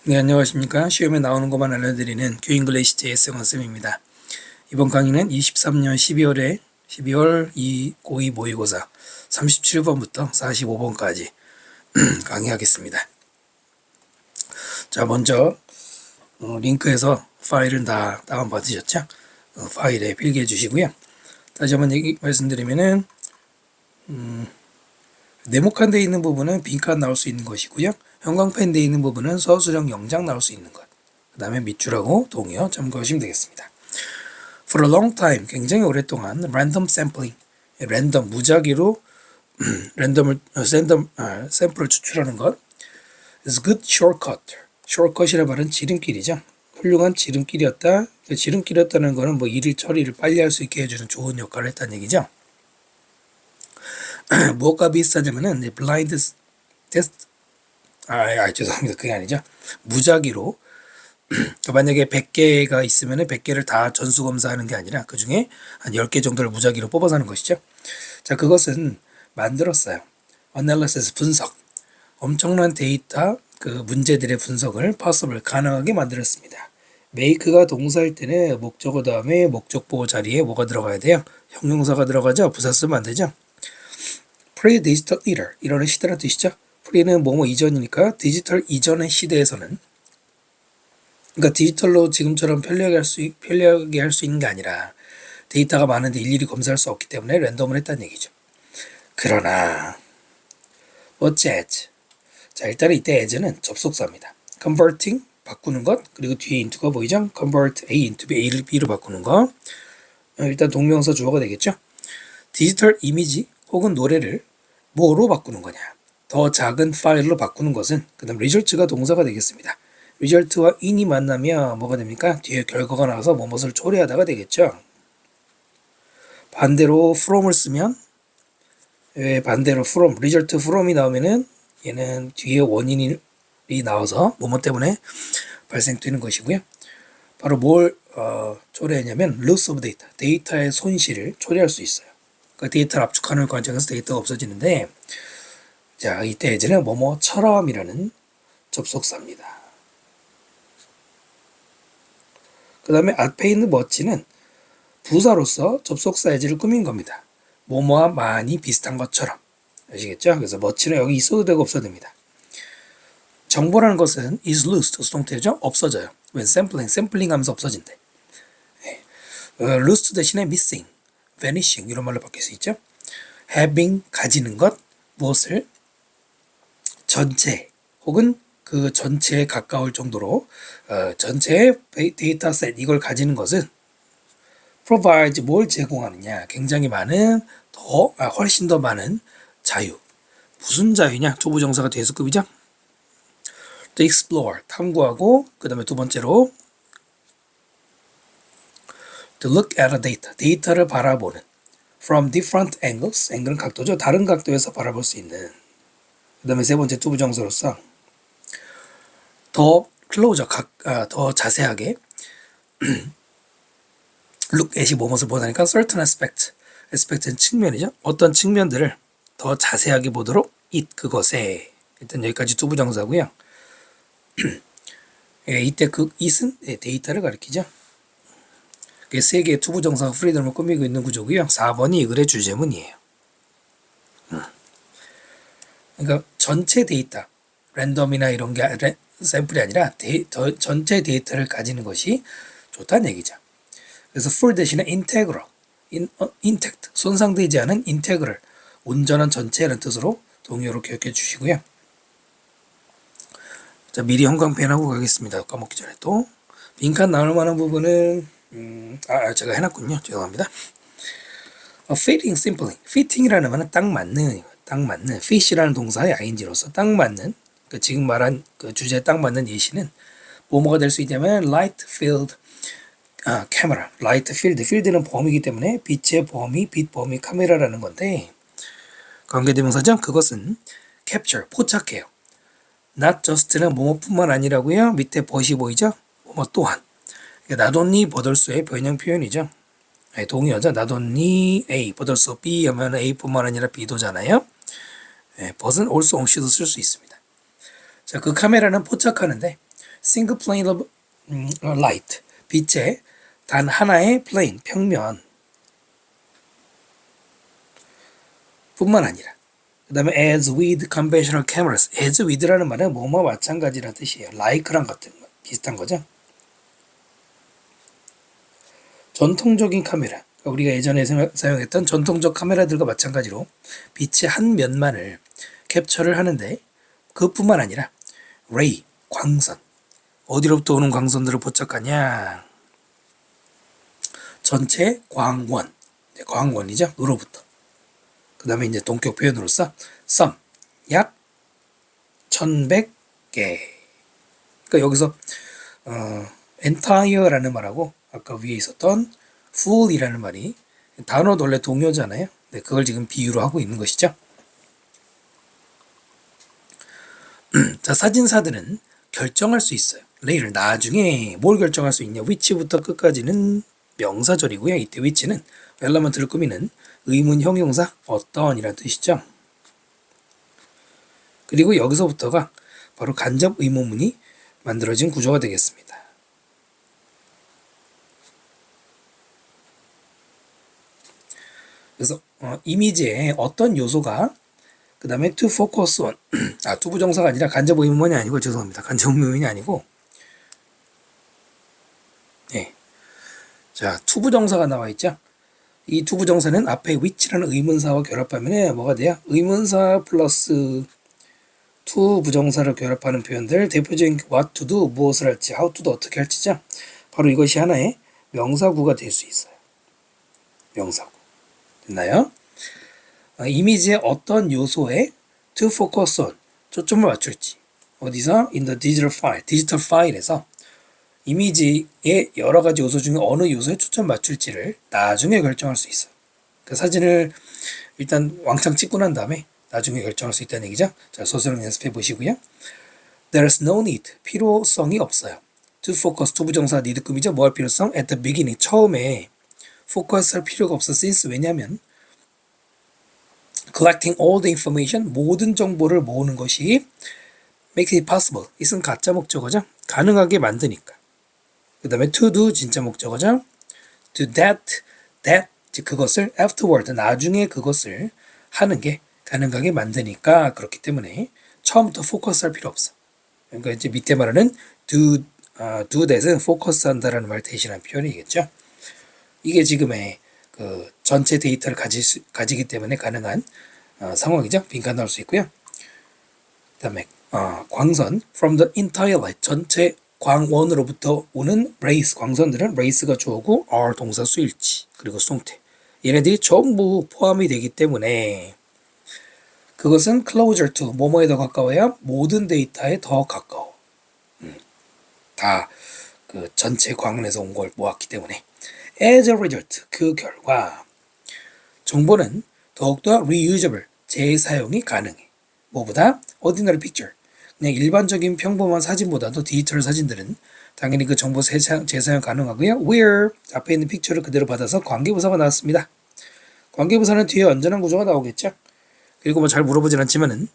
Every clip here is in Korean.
네, 안녕하십니까. 시험에 나오는 것만 알려드리는 큐잉글리시 JS 영어쌤입니다. 이번 강의는 23년 12월 고2 모의고사 37번부터 45번까지 강의하겠습니다. 자, 먼저 링크에서 파일은 다 다운받으셨죠? 파일에 필기해 주시고요. 다시 한번 말씀드리면은 네모칸 되어 있는 부분은 빈칸 나올 수 있는 것이고요. 형광펜 되어 있는 부분은 서술형 영장 나올 수 있는 것. 그 다음에 밑줄하고 동의어 참고하시면 되겠습니다. For a long time, 굉장히 오랫동안 random sampling, 랜덤 무작위로 샘플을 추출하는 것 is good shortcut. shortcut이라는 말은 지름길이죠. 훌륭한 지름길이었다. 지름길이었다는 것은 뭐 일을 처리를 빨리 할 수 있게 해주는 좋은 역할을 했다는 얘기죠. 무엇과 비슷하냐면은 블라인드 테스트 죄송합니다. 그게 아니죠. 무작위로 만약에 100개가 있으면 100개를 다 전수검사하는 게 아니라 그 중에 한 10개 정도를 무작위로 뽑아서 하는 것이죠. 자, 그것은 만들었어요. Analysis 분석. 엄청난 데이터 그 문제들의 분석을 possible 가능하게 만들었습니다. make가 동사일 때는 목적어 다음에 목적보호 자리에 뭐가 들어가야 돼요? 형용사가 들어가죠. 부사 쓰면 안 되죠. Pre-digital era 이러는 시대라는 뜻이죠. 프리는 뭐뭐 이전이니까 디지털 이전의 시대에서는 그러니까 디지털로 지금처럼 편리하게 할 수 있는 게 아니라 데이터가 많은데 일일이 검사할 수 없기 때문에 랜덤을 했다는 얘기죠. 그러나 but as 자, 일단 이때 as는 접속사입니다. converting 바꾸는 것 그리고 뒤에 into가 보이죠? convert A into B, A를 B로 바꾸는 거 일단 동명사 주어가 되겠죠. 디지털 이미지 혹은 노래를 뭐로 바꾸는 거냐 더 작은 파일로 바꾸는 것은 그 다음 result가 동사가 되겠습니다. result와 in이 만나면 뭐가 됩니까? 뒤에 결과가 나와서 무엇을 초래하다가 되겠죠. 반대로 from을 쓰면 반대로 from, result from이 나오면은 얘는 뒤에 원인이 나와서 뭐뭐 때문에 발생되는 것이고요. 바로 뭘 초래하냐면 loss of data, 데이터의 손실을 초래할 수 있어요. 그 데이터를 압축하는 과정에서 데이터가 없어지는데 자, 이때 예제는 뭐뭐처럼이라는 접속사입니다. 그 다음에 앞에 있는 멋지는 부사로서 접속사 예제를 꾸민 겁니다. 뭐뭐와 많이 비슷한 것처럼. 아시겠죠? 그래서 멋지는 여기 있어도 되고 없어도 됩니다. 정보라는 것은 is lost, 수동태죠? 없어져요. when 샘플링 하면서 없어진대. 네. lost 대신에 missing, vanishing 이런 말로 바뀔 수 있죠. having, 가지는 것, 무엇을 전체 혹은 그 전체에 가까울 정도로 전체의 데이터셋 이걸 가지는 것은 provides 뭘 제공하느냐 굉장히 많은 훨씬 더 많은 자유 무슨 자유냐 초보정사가 대수급이죠. to explore 탐구하고 그 다음에 두 번째로 to look at a data 데이터를 바라보는 from different angles 앵글은 각도죠. 다른 각도에서 바라볼 수 있는 그 다음에 세 번째 투부정사로서 더 클로저 더 자세하게 look at이 무엇을 보다니까 certain aspect는 측면이죠. 어떤 측면들을 더 자세하게 보도록 it 그것에 일단 여기까지 투부정사고요. 이때 그 it은 데이터를 가리키죠. 세 개의 투부정사가 프리덤을 꾸미고 있는 구조고요. 4번이 이 글의 주제문이에요. 그러니까 전체 데이터, 랜덤이나 이런 게 샘플이 아니라 전체 데이터를 가지는 것이 좋다는 얘기죠. 그래서 full 대신에 integral, intact, 손상되지 않은 integral, 온전한 전체라는 뜻으로 동의어로 기억해 주시고요. 자, 미리 형광펜하고 가겠습니다. 까먹기 전에 또 빈칸 나올 만한 부분은 제가 해놨군요. 죄송합니다. fitting simply, fitting이라는 말은 딱 맞는, fit이라는 동사의 ing로서 딱 맞는, 지금 말한 그 주제에 딱 맞는 예시는 뭐가 될 수 있냐면 light field camera, light field, field는 범위이기 때문에 빛의 범위, 빛 범위 카메라라는 건데 관계대명사죠. 그것은 capture, 포착해요. not just는 뭐뭐뿐만 아니라고요. 밑에 벗이 보이죠? 뭐뭐 또한. not only 버덜수의 변형 표현이죠. 동의어죠. not only A, 버덜수 B 하면 A뿐만 아니라 B도잖아요. 벗은 also, only도 쓸 수 있습니다. 자, 그 카메라는 포착하는데 single plane of light. 빛의 단 하나의 plane, 평면 뿐만 아니라 그 다음에 as with conventional cameras. as with라는 말은 뭐뭐 마찬가지라는 뜻이에요. like랑 같은 거, 비슷한 거죠. 전통적인 카메라, 우리가 예전에 사용했던 전통적 카메라들과 마찬가지로 빛의 한 면만을 캡처를 하는데 그뿐만 아니라 ray, 광선. 어디로부터 오는 광선들을 포착하냐? 전체 광원, 광원이죠. 으로부터. 그 다음에 이제 동격 표현으로서 some, 약 1100개. 그러니까 여기서 entire라는 말하고 아까 위에 있었던 full이라는 말이 단어도 원래 동요잖아요. 네, 그걸 지금 비유로 하고 있는 것이죠. 자, 사진사들은 결정할 수 있어요. 레이를 나중에 뭘 결정할 수 있냐? which부터 끝까지는 명사절이고요. 이때 which는 렐러먼트를 꾸미는 의문 형용사 어떤이라는 뜻이죠. 그리고 여기서부터가 바로 간접 의문문이 만들어진 구조가 되겠습니다. 그래서 이미지에 어떤 요소가 그 다음에 to focus on 투부정사가 아니라 간접 의문문이 아니고 죄송합니다. 간접 의문문이 아니고 네. 자, 투부정사가 나와 있죠. 이 투부정사는 앞에 which라는 의문사와 결합하면 뭐가 돼요? 의문사 플러스 투부정사를 결합하는 표현들, 대표적인 what to do, 무엇을 할지, how to do, 어떻게 할지죠. 바로 이것이 하나의 명사구가 될 수 있어요. 명사구. 됐나요? 이미지의 어떤 요소에 to focus on, 초점을 맞출지. 어디서? in the digital file, 디지털 파일에서 이미지의 여러 가지 요소 중에 어느 요소에 초점 맞출지를 나중에 결정할 수 있어요. 그 사진을 일단 왕창 찍고 난 다음에 나중에 결정할 수 있다는 얘기죠. 자, 소설을 연습해 보시고요. There's no need, 필요성이 없어요. To focus, 투부정사 need 급이죠. 뭐 할 필요성? At the beginning, 처음에 focus 할 필요가 없어. since, 왜냐면 collecting all the information, 모든 정보를 모으는 것이 make it possible, 이것은 가짜 목적어죠. 가능하게 만드니까. 그 다음에 to do, 진짜 목적어죠. to that, 즉 그것을 afterward, 나중에 그것을 하는 게 가능하게 만드니까 그렇기 때문에 처음부터 포커스 할 필요 없어. 그러니까 이제 밑에 말하는 do that은 포커스 한다라는 말 대신한 표현이겠죠. 이게 지금의 그 전체 데이터를 가지기 때문에 가능한 상황이죠. 빈칸 넣을 수 있고요. 그 다음에 광선 from the entire light, 전체 광원으로부터 오는 rays, 광선들은 rays가 주어고 are 동사 수일치 그리고 수동태, 얘네들이 전부 포함이 되기 때문에 그것은 closer to, 뭐뭐에 더 가까워야 모든 데이터에 더 가까워. 다 그 전체 광원에서 온 걸 모았기 때문에 as a result, 그 결과 정보는 더욱더 reusable, 재사용이 가능해. 뭐보다? ordinary picture, 그냥 일반적인 평범한 사진보다도 디지털 사진들은 당연히 그 정보 재사용 가능하고요. where, 앞에 있는 픽처를 그대로 받아서 관계부사가 나왔습니다. 관계부사는 뒤에 완전한 구조가 나오겠죠. 그리고 뭐 잘 물어보진 않지만은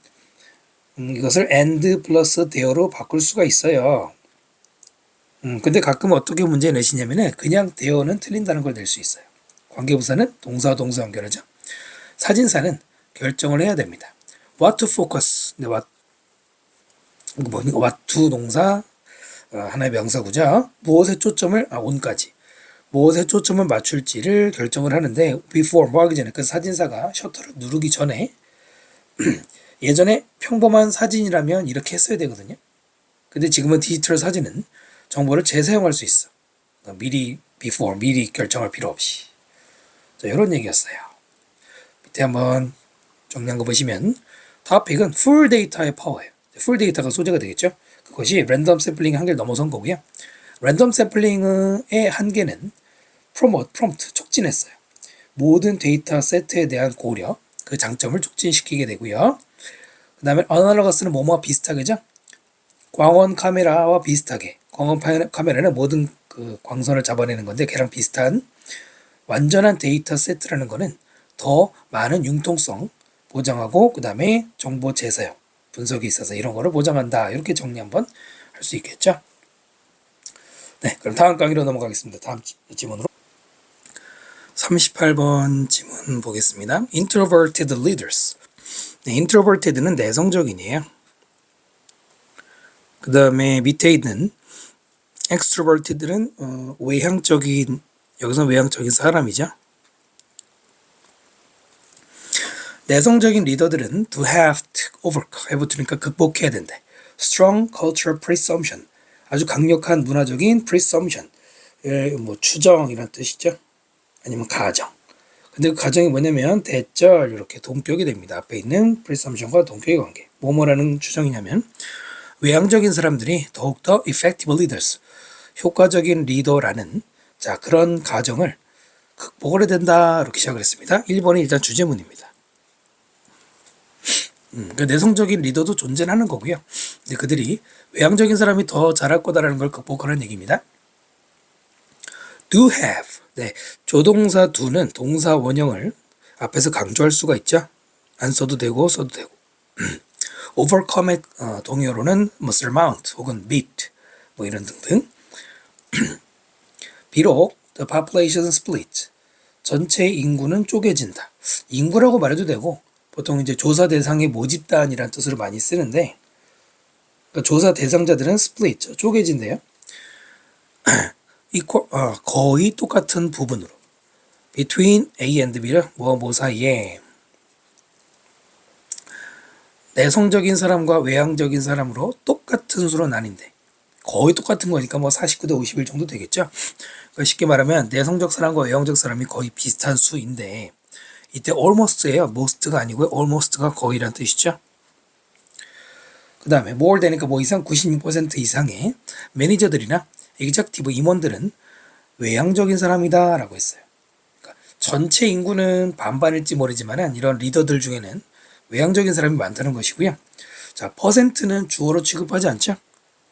이것을 and 플러스 there로 바꿀 수가 있어요. 근데 가끔 어떻게 문제 내시냐면은 그냥 there는 틀린다는 걸 낼 수 있어요. 관계부사는 동사와 동사 연결하죠. 사진사는 결정을 해야 됩니다. what to focus, what to 동사 하나의 명사구죠. 무엇에 초점을 on까지 무엇에 초점을 맞출지를 결정을 하는데 before, 뭐 하기 전에, 그 사진사가 셔터를 누르기 전에 예전에 평범한 사진이라면 이렇게 했어야 되거든요. 근데 지금은 디지털 사진은 정보를 재사용할 수 있어. 미리 before, 미리 결정할 필요 없이. 자, 이런 얘기였어요. 밑에 한번 정리한 거 보시면 토픽은 풀 데이터의 파워예요. 풀 데이터가 소재가 되겠죠. 그것이 랜덤 샘플링의 한계를 넘어선 거고요. 랜덤 샘플링의 한계는 프롬프트, 촉진했어요. 모든 데이터 세트에 대한 고려, 그 장점을 촉진시키게 되고요. 그 다음에 어널러거스는 뭐뭐와 비슷하게죠. 광원 카메라와 비슷하게, 광원 카메라는 모든 그 광선을 잡아내는 건데 걔랑 비슷한 완전한 데이터 세트라는 거는 더 많은 융통성 보장하고 그 다음에 정보 재사용, 분석이 있어서 이런 거를 보장한다. 이렇게 정리 한번 할 수 있겠죠. 네, 그럼 다음 강의로 넘어가겠습니다. 다음 지문으로. 38번 지문 보겠습니다. Introverted leaders. 네, introverted는 내성적인이에요. 그 다음에 밑에 있는 extroverted는 외향적인, 여기서 외향적인 사람이죠. 내성적인 리더들은 to have to overcome, 해부터니까 극복해야 된대. strong cultural presumption, 아주 강력한 문화적인 presumption, 뭐 추정이란 뜻이죠. 아니면 가정. 근데 그 가정이 뭐냐면 대절 이렇게 동격이 됩니다. 앞에 있는 presumption과 동격의 관계. 뭐뭐라는 추정이냐면 외향적인 사람들이 더욱더 effective leaders, 효과적인 리더라는 자 그런 가정을 극복을 해야 된다 이렇게 시작을 했습니다. 1번이 일단 주제문입니다. 그러니까 내성적인 리더도 존재하는 거고요. 근데 그들이 외향적인 사람이 더 잘할 거다라는 걸 극복하는 얘기입니다. do have. 네, 조동사 do는 동사 원형을 앞에서 강조할 수가 있죠. 안 써도 되고 써도 되고. overcome의 동의어로는 뭐 surmount 혹은 beat 뭐 이런 등등. 비록 the population split, 전체 인구는 쪼개진다. 인구라고 말해도 되고 보통 이제 조사 대상의 모집단이라는 뜻으로 많이 쓰는데 그러니까 조사 대상자들은 split, 쪼개진대요. 거의 똑같은 부분으로 between A and B를 뭐 사이에 내성적인 사람과 외향적인 사람으로 똑같은 수로 나뉜대. 거의 똑같은 거니까 뭐 49대 51 정도 되겠죠. 그러니까 쉽게 말하면 내성적 사람과 외향적 사람이 거의 비슷한 수인데 이때 almost예요. most가 아니고요. almost가 거의란 뜻이죠. 그 다음에 more 되니까 뭐 이상 96% 이상의 매니저들이나 executive 임원들은 외향적인 사람이다 라고 했어요. 그러니까 전체 인구는 반반일지 모르지만 이런 리더들 중에는 외향적인 사람이 많다는 것이고요. 자, 퍼센트는 주어로 취급하지 않죠.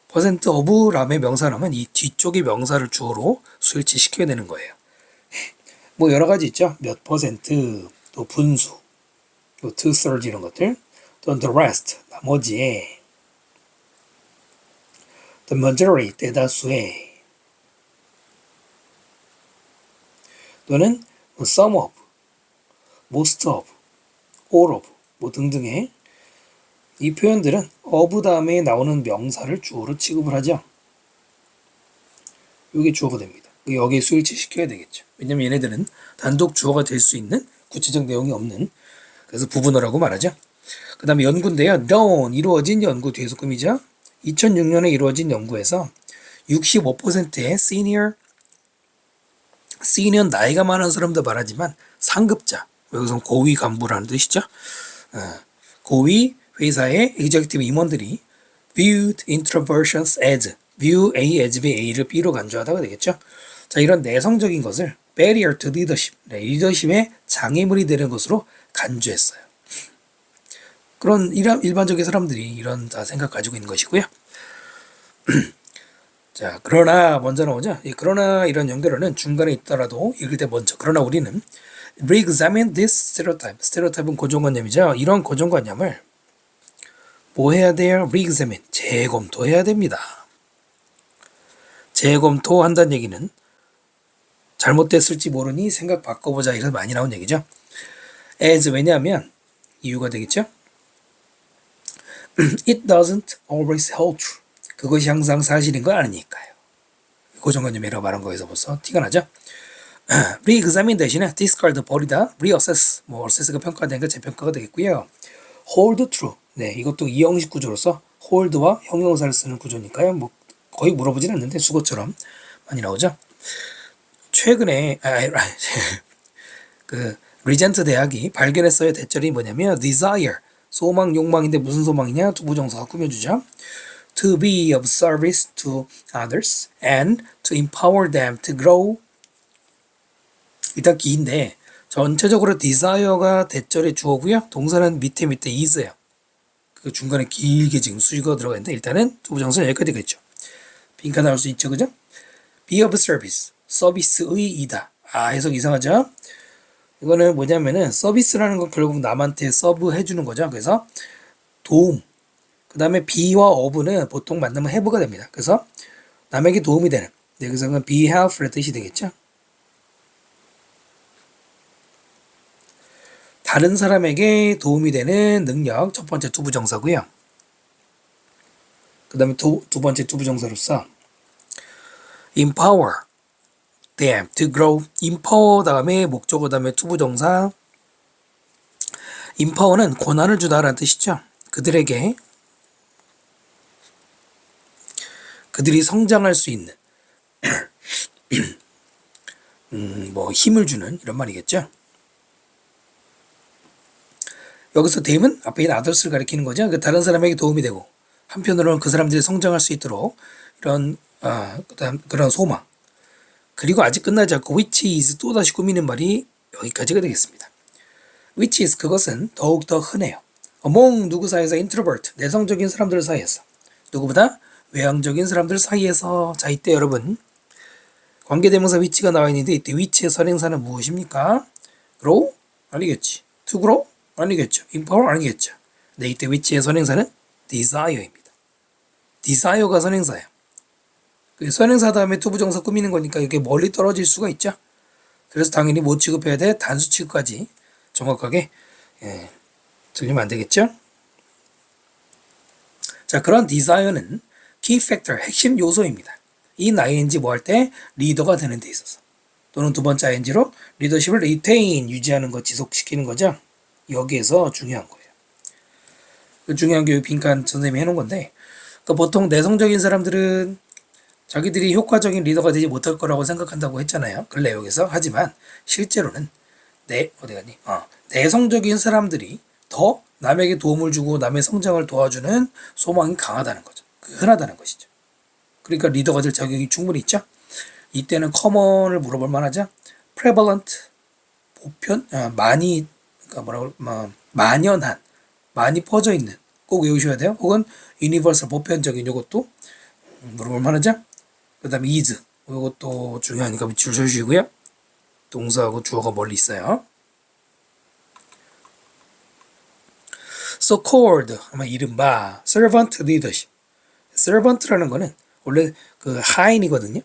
퍼센트 of람의 명사라면 이 뒤쪽의 명사를 주어로 수일치 시켜야 되는 거예요. 뭐 여러 가지 있죠. 몇 퍼센트, 또 분수, 또 two-thirds 이런 것들, 또는 the rest, 나머지에, the majority, 대다수의, 또는 some of, most of, all of, 뭐 등등의 이 표현들은 of 다음에 나오는 명사를 주어로 취급을 하죠. 이게 주어가 됩니다. 여기에 수일치 시켜야 되겠죠. 왜냐면 얘네들은 단독 주어가 될 수 있는 구체적 내용이 없는, 그래서 부분어라고 말하죠. 그 다음에 연구인데요. known, 이루어진 연구 뒤에 소금이죠. 2006년에 이루어진 연구에서 65%의 senior 나이가 많은 사람도 말하지만 상급자, 여기서 고위 간부라는 뜻이죠. 고위 회사의 executive 임원들이 viewed introversions as, view A as B, A를 B로 간주하다가 되겠죠. 자, 이런 내성적인 것을 barrier to leadership, 리더십의 장애물이 되는 것으로 간주했어요. 그런 일반적인 사람들이 이런 다 생각 가지고 있는 것이고요. 자, 그러나 먼저 나오죠. 그러나 이런 연결어는 중간에 있더라도 읽을 때 먼저. 그러나 우리는 re-examine this stereotype. stereotype은 고정관념이죠. 이런 고정관념을 뭐 해야 돼요? re-examine. 재검토해야 됩니다. 재검토한다는 얘기는 잘못됐을지 모르니 생각 바꿔보자 이래서 많이 나온 얘기죠. as 왜냐하면 이유가 되겠죠. It doesn't always hold true. 그것이 항상 사실인 걸 아니니까요. 고정관념이라고 말한 거에서 벌써 티가 나죠. re-examine 대신에 discard 버리다, reassess, 뭐 assess가 평가되니까 재평가가 되겠고요. hold true. 네, 이것도 이형식 구조로서 hold와 형용사를 쓰는 구조니까요. 뭐 거의 물어보진 않는데 수거처럼 많이 나오죠. 최근에 그 리젠트 대학이 발견했어요. 대절이 뭐냐면 desire, 소망, 욕망인데 무슨 소망이냐? 투부정사가 꾸며주죠. To be of service to others and to empower them to grow. 일단 기인데 전체적으로 desire가 대절의 주어고요. 동사는 밑에 is예요. 그 중간에 길게 지금 수식어가 들어가 있는데 일단은 투부정사는 여기까지 되겠죠. 빈칸 나올 수 있죠, 그죠? Be of service, 서비스의 이다. 해석 이상하죠? 이거는 뭐냐면은 서비스라는 건 결국 남한테 서브 해주는 거죠. 그래서 도움. 그 다음에 be와 of는 보통 만나면 have가 됩니다. 그래서 남에게 도움이 되는. 여기서는 be helpful의 뜻이 되겠죠. 다른 사람에게 도움이 되는 능력, 첫 번째 투부정사고요. 그 다음에 두 번째 투부정사로서 empower them to grow. empower 다음에 목적어 다음에 투부정사. empower는 권한을 주다라는 뜻이죠. 그들에게 그들이 성장할 수 있는 뭐 힘을 주는 이런 말이겠죠. 여기서 them은 앞에 있는 others를 가리키는 거죠. 그러니까 다른 사람에게 도움이 되고 한편으로는 그 사람들이 성장할 수 있도록 이런 그런 소망. 그리고 아직 끝나지 않고 which is 또다시 꾸미는 말이 여기까지가 되겠습니다. which is 그것은 더욱더 흔해요. among 누구 사이에서 introvert 내성적인 사람들 사이에서 누구보다 외향적인 사람들 사이에서. 자, 이때 여러분 관계대명사 which가 나와 있는데 이때 which의 선행사는 무엇입니까? grow? 아니겠지. to grow? 아니겠죠. empower? 아니겠죠. 네, 이때 which의 선행사는 desire입니다. desire가 선행사예요. 선행사 다음에 투부정사 꾸미는 거니까 이게 멀리 떨어질 수가 있죠. 그래서 당연히 못 취급해야 돼. 단수 취급까지 정확하게 들리면 안 되겠죠. 자, 그런 desire는 key factor, 핵심 요소입니다. 이 ing 뭐 할 때 리더가 되는 데 있어서 또는 두 번째 ing로 리더십을 retain, 유지하는 거, 지속시키는 거죠. 여기에서 중요한 거예요. 그 중요한 교육 빈칸 선생님이 해놓은 건데 그러니까 보통 내성적인 사람들은 자기들이 효과적인 리더가 되지 못할 거라고 생각한다고 했잖아요. 그 내용에서. 하지만 실제로는 내성적인 사람들이 더 남에게 도움을 주고 남의 성장을 도와주는 소망이 강하다는 거죠. 흔하다는 것이죠. 그러니까 리더가 될 자격이 충분히 있죠. 이때는 common을 물어볼 만하죠. prevalent, 보편, 많이, 그러니까 만연한, 많이 퍼져 있는, 꼭 외우셔야 돼요. 혹은 universal, 보편적인 이것도 물어볼 만하죠. 그 다음에 is, 이것도 중요하니까 줄 서주시고요. 동사하고 주어가 멀리 있어요. so-called, 아마 이른바 servant leadership. servant라는 거는 원래 그 하인이거든요.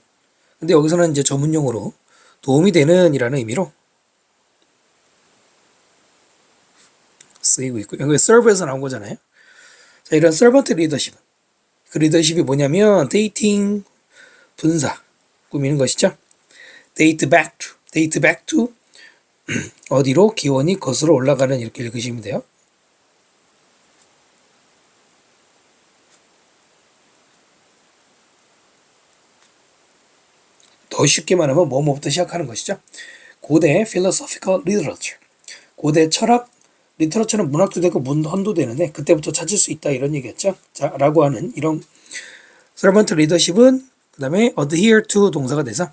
근데 여기서는 이제 전문용어로 도움이 되는 이라는 의미로 쓰이고 있고, 여기 serve에서 나온 거잖아요. 자, 이런 servant leadership은 그 리더십이 뭐냐면 dating 분사 꾸미는 것이죠. date back to 어디로 기원이 거슬러 올라가는 이렇게 읽으시면 돼요. 더 쉽게 말하면 뭐부터 시작하는 것이죠. 고대 philosophical literature, 고대 철학, 리터러처는 문학도 되고 문헌도 되는데 그때부터 찾을 수 있다 이런 얘기였죠. 자, 라고 하는 이런 servant leadership은 그 다음에 adhere to 동사가 돼서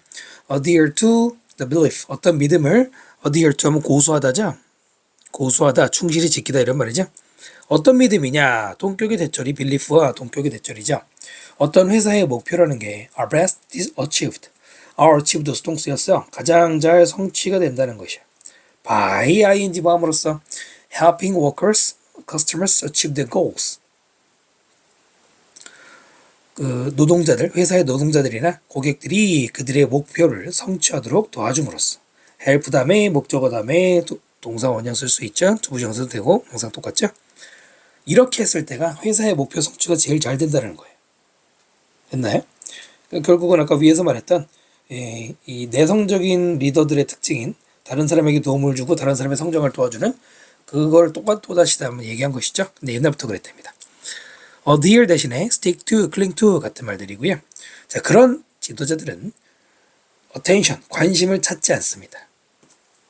adhere to the belief, 어떤 믿음을 adhere to 하면 고수하다죠. 고수하다, 충실히 지키다 이런 말이죠. 어떤 믿음이냐? 동격의 대절이 belief와 동격의 대절이죠. 어떤 회사의 목표라는 게 are best achieved, are achieved도 수동쓰였어요. 가장 잘 성취가 된다는 것이야. by ing 마음으로써 helping workers, customers achieve their goals. 그 노동자들, 회사의 노동자들이나 고객들이 그들의 목표를 성취하도록 도와줌으로써 help 다음에 목적어 다음에 동사 원형 쓸 수 있죠. 투부정사도 되고 항상 똑같죠. 이렇게 했을 때가 회사의 목표 성취가 제일 잘 된다는 거예요. 됐나요? 결국은 아까 위에서 말했던 이 내성적인 리더들의 특징인 다른 사람에게 도움을 주고 다른 사람의 성장을 도와주는 그걸 또다시 한번 얘기한 것이죠. 근데 옛날부터 그랬답니다. adhere 대신에 stick to, cling to 같은 말들이고요. 자, 그런 지도자들은 attention, 관심을 찾지 않습니다.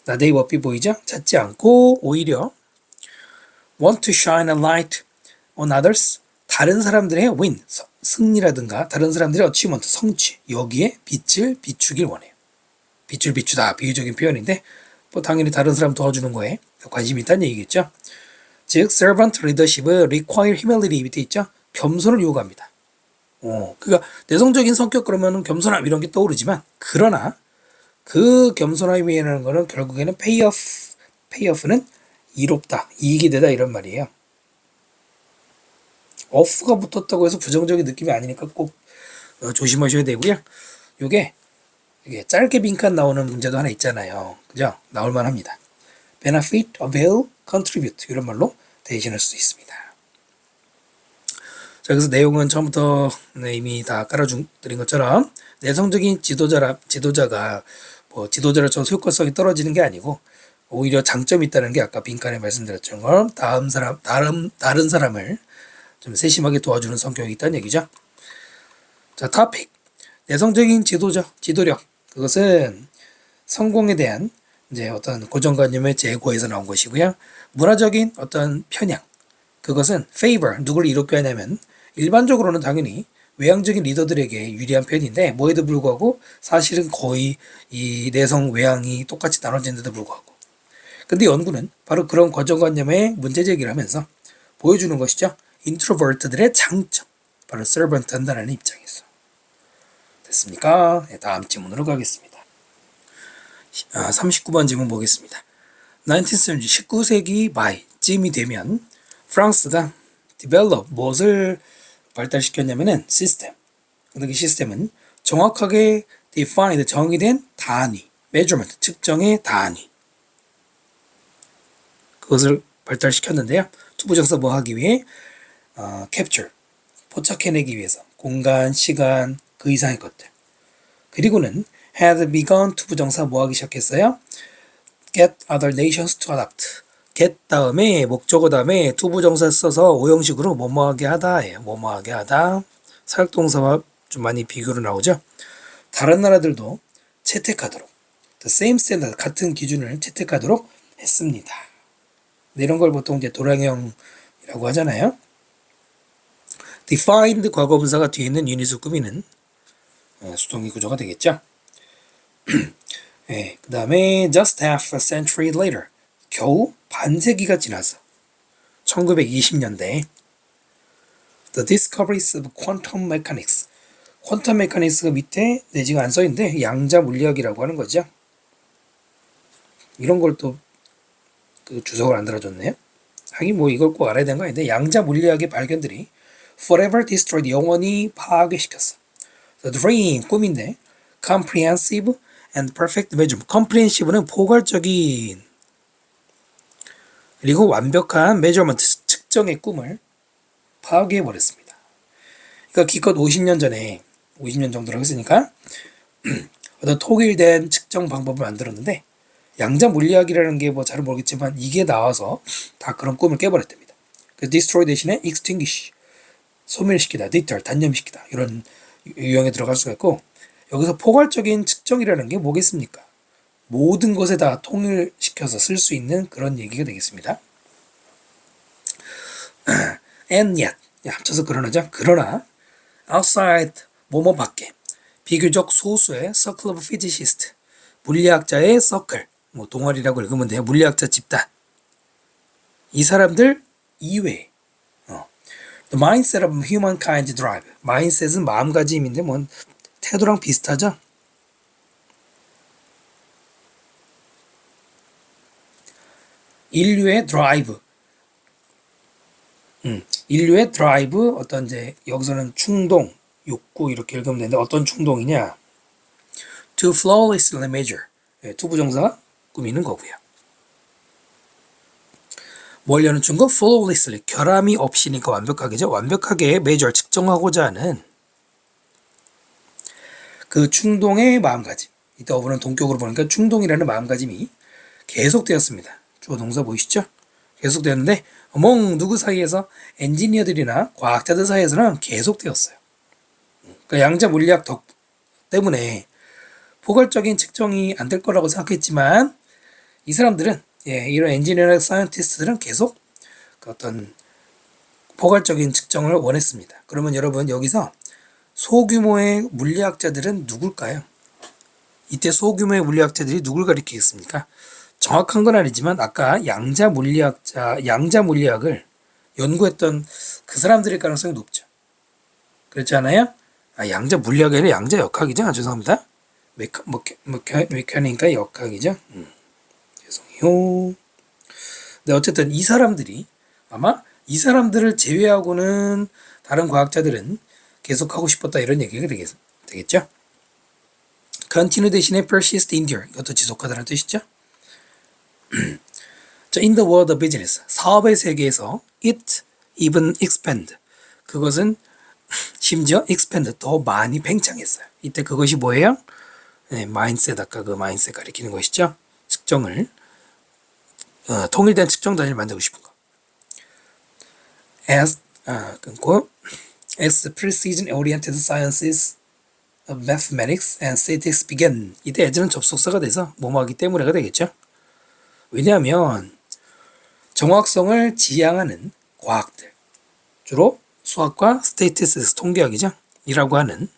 나대이 법비 보이죠? 찾지 않고 오히려 want to shine a light on others, 다른 사람들의 win, 승리라든가 다른 사람들의 achievement, 성취, 여기에 빛을 비추길 원해요. 빛을 비추다, 비유적인 표현인데 뭐 당연히 다른 사람 도와주는 거에 관심이 있다는 얘기겠죠. 즉 servant leadership은 require humility 밑에 있죠. 겸손을 요구합니다. 그러니까 내성적인 성격 그러면 겸손함 이런 게 떠오르지만 그러나 그 겸손함이라는 거는 결국에는 payoff는 이롭다, 이익이 되다 이런 말이에요. off가 붙었다고 해서 부정적인 느낌이 아니니까 꼭 조심하셔야 되고요. 요게 이게 짧게 빈칸 나오는 문제도 하나 있잖아요. 그죠? 나올만 합니다. benefit, avail, contribute 이런 말로 대신할 수 있습니다. 자, 그래서 내용은 처음부터 이미 다 깔아드린 것처럼 내성적인 지도자가 뭐 지도자로서 효과성이 떨어지는 게 아니고 오히려 장점이 있다는 게 아까 빈칸에 말씀드렸던 걸 다른 사람을 좀 세심하게 도와주는 성격이 있다는 얘기죠. 자, 토픽. 내성적인 지도력. 그것은 성공에 대한 이제 어떤 고정관념의 제고에서 나온 것이고요. 문화적인 어떤 편향. 그것은 favor. 누구를 이롭게 하냐면 일반적으로는 당연히 외향적인 리더들에게 유리한 편인데 뭐에도 불구하고 사실은 거의 이 내성 외향이 똑같이 나눠지는데도 불구하고 근데 연구는 바로 그런 고정관념의 문제 제기를 하면서 보여주는 것이죠. 인트로버트들의 장점 바로 서번트 한다는 입장에서 됐습니까? 네, 다음 질문으로 가겠습니다. 39번 질문 보겠습니다. 19세기 말쯤이 되면 프랑스가 develop 무엇을 발달시켰냐면은 시스템. 근데 그 시스템은 정확하게 defined 정의된 단위, measurement 측정의 단위. 그것을 발달시켰는데요. 투부정사 뭐 하기 위해 capture 포착해내기 위해서 공간, 시간, 그 이상의 것들. 그리고는 had begun 투부정사 뭐 하기 시작했어요? get other nations to adopt. get 다음에 목적어 다음에 투부정사 써서 오형식으로 뭐뭐하게 하다예요. 뭐뭐하게 하다. 사역동사와 좀 많이 비교로 나오죠. 다른 나라들도 채택하도록 the same standard 같은 기준을 채택하도록 했습니다. 이런 걸 보통 이제 도량형이라고 하잖아요. defined 과거분사가 뒤에 있는 유닛을 꾸미는 수동의 구조가 되겠죠. 네, 그 다음에 just half a century later 겨우 반세기가 지나서 1920년대 the discoveries of quantum mechanics 퀀텀 메카닉스가 밑에 내지가 안 써있는데 양자 물리학이라고 하는 거죠. 이런 걸 또 그 주석을 안 달아줬네요. 하긴 뭐 이걸 꼭 알아야 되는 거 아닌데 양자 물리학의 발견들이 forever destroyed 영원히 파괴시켰어. The dream 꿈인데 comprehensive and perfect measurement comprehensive는 포괄적인 그리고 완벽한 measurement 측정의 꿈을 파괴해버렸습니다. 그러니까 기껏 50년 전에 50년 정도라고 했으니까 어떤 통일된 측정 방법을 만들었는데 양자 물리학이라는 게 뭐 잘 모르겠지만 이게 나와서 다 그런 꿈을 깨버렸답니다. 그 destroy 대신에 extinguish 소멸시키다, deter 단념시키다 이런 유형에 들어갈 수가 있고 여기서 포괄적인 측정이라는 게 뭐겠습니까? 모든 것에 다 통일시켜서 쓸 수 있는 그런 얘기가 되겠습니다. and yet 합쳐서 그러나죠. 그러나 outside 뭐뭐 밖에 비교적 소수의 circle of physicists 물리학자의 서클 뭐 동아리라고 읽으면 돼요. 물리학자 집단 이 사람들 이외에 The mindset of humankind drive mindset은 마음가짐인데 뭐 태도랑 비슷하죠. 인류의 드라이브 인류의 드라이브 어떤 이제 여기서는 충동 욕구 이렇게 읽으면 되는데 어떤 충동이냐 to flawlessly measure 투부정사가 꾸미는 거고요. 뭘 여는 거 flawlessly 결함이 없이니까 완벽하게죠. 완벽하게 measure 측정하고자 하는 그 충동의 마음가짐 이때 어부는 동격으로 보니까 충동이라는 마음가짐이 계속되었습니다. 주어 동사 보이시죠? 계속되었는데 누구 사이에서 엔지니어들이나 과학자들 사이에서는 계속되었어요. 그러니까 양자 물리학 때문에 포괄적인 측정이 안 될 거라고 생각했지만 이 사람들은 이런 엔지니어나 사이언티스트들은 계속 그 어떤 포괄적인 측정을 원했습니다. 그러면 여러분 여기서 소규모의 물리학자들은 누굴까요? 이때 소규모의 물리학자들이 누굴 가리키겠습니까? 정확한 건 아니지만 아까 양자 물리학을 연구했던 그 사람들일 가능성이 높죠. 그렇지 않아요? 양자 물리학이 아니라 양자 역학이죠. 죄송합니다. 메카니까 역학이죠. 죄송해요. 근데 어쨌든 이 사람들이 아마 이 사람들을 제외하고는 다른 과학자들은 계속 하고 싶었다 이런 얘기가 되겠죠. continue 대신에 persist, endure. 이것도 지속하다는 뜻이죠. 자, in the world of business. 사업의 세계에서 it even expand. 그것은 심지어 expand 더 많이 팽창했어요. 이때 그것이 뭐예요? 네, mindset 아까 그 mindset 가리키는 것이죠. 측정을 통일된 측정 단위를 만들고 싶은 거. As 끊고 as precision-oriented sciences of mathematics and statistics began. 이때 as는 접속사가 돼서 뭐뭐하기 때문에가 되겠죠. 왜냐하면 정확성을 지향하는 과학들, 주로 수학과 스태티스틱스 통계학이죠. 이라고 하는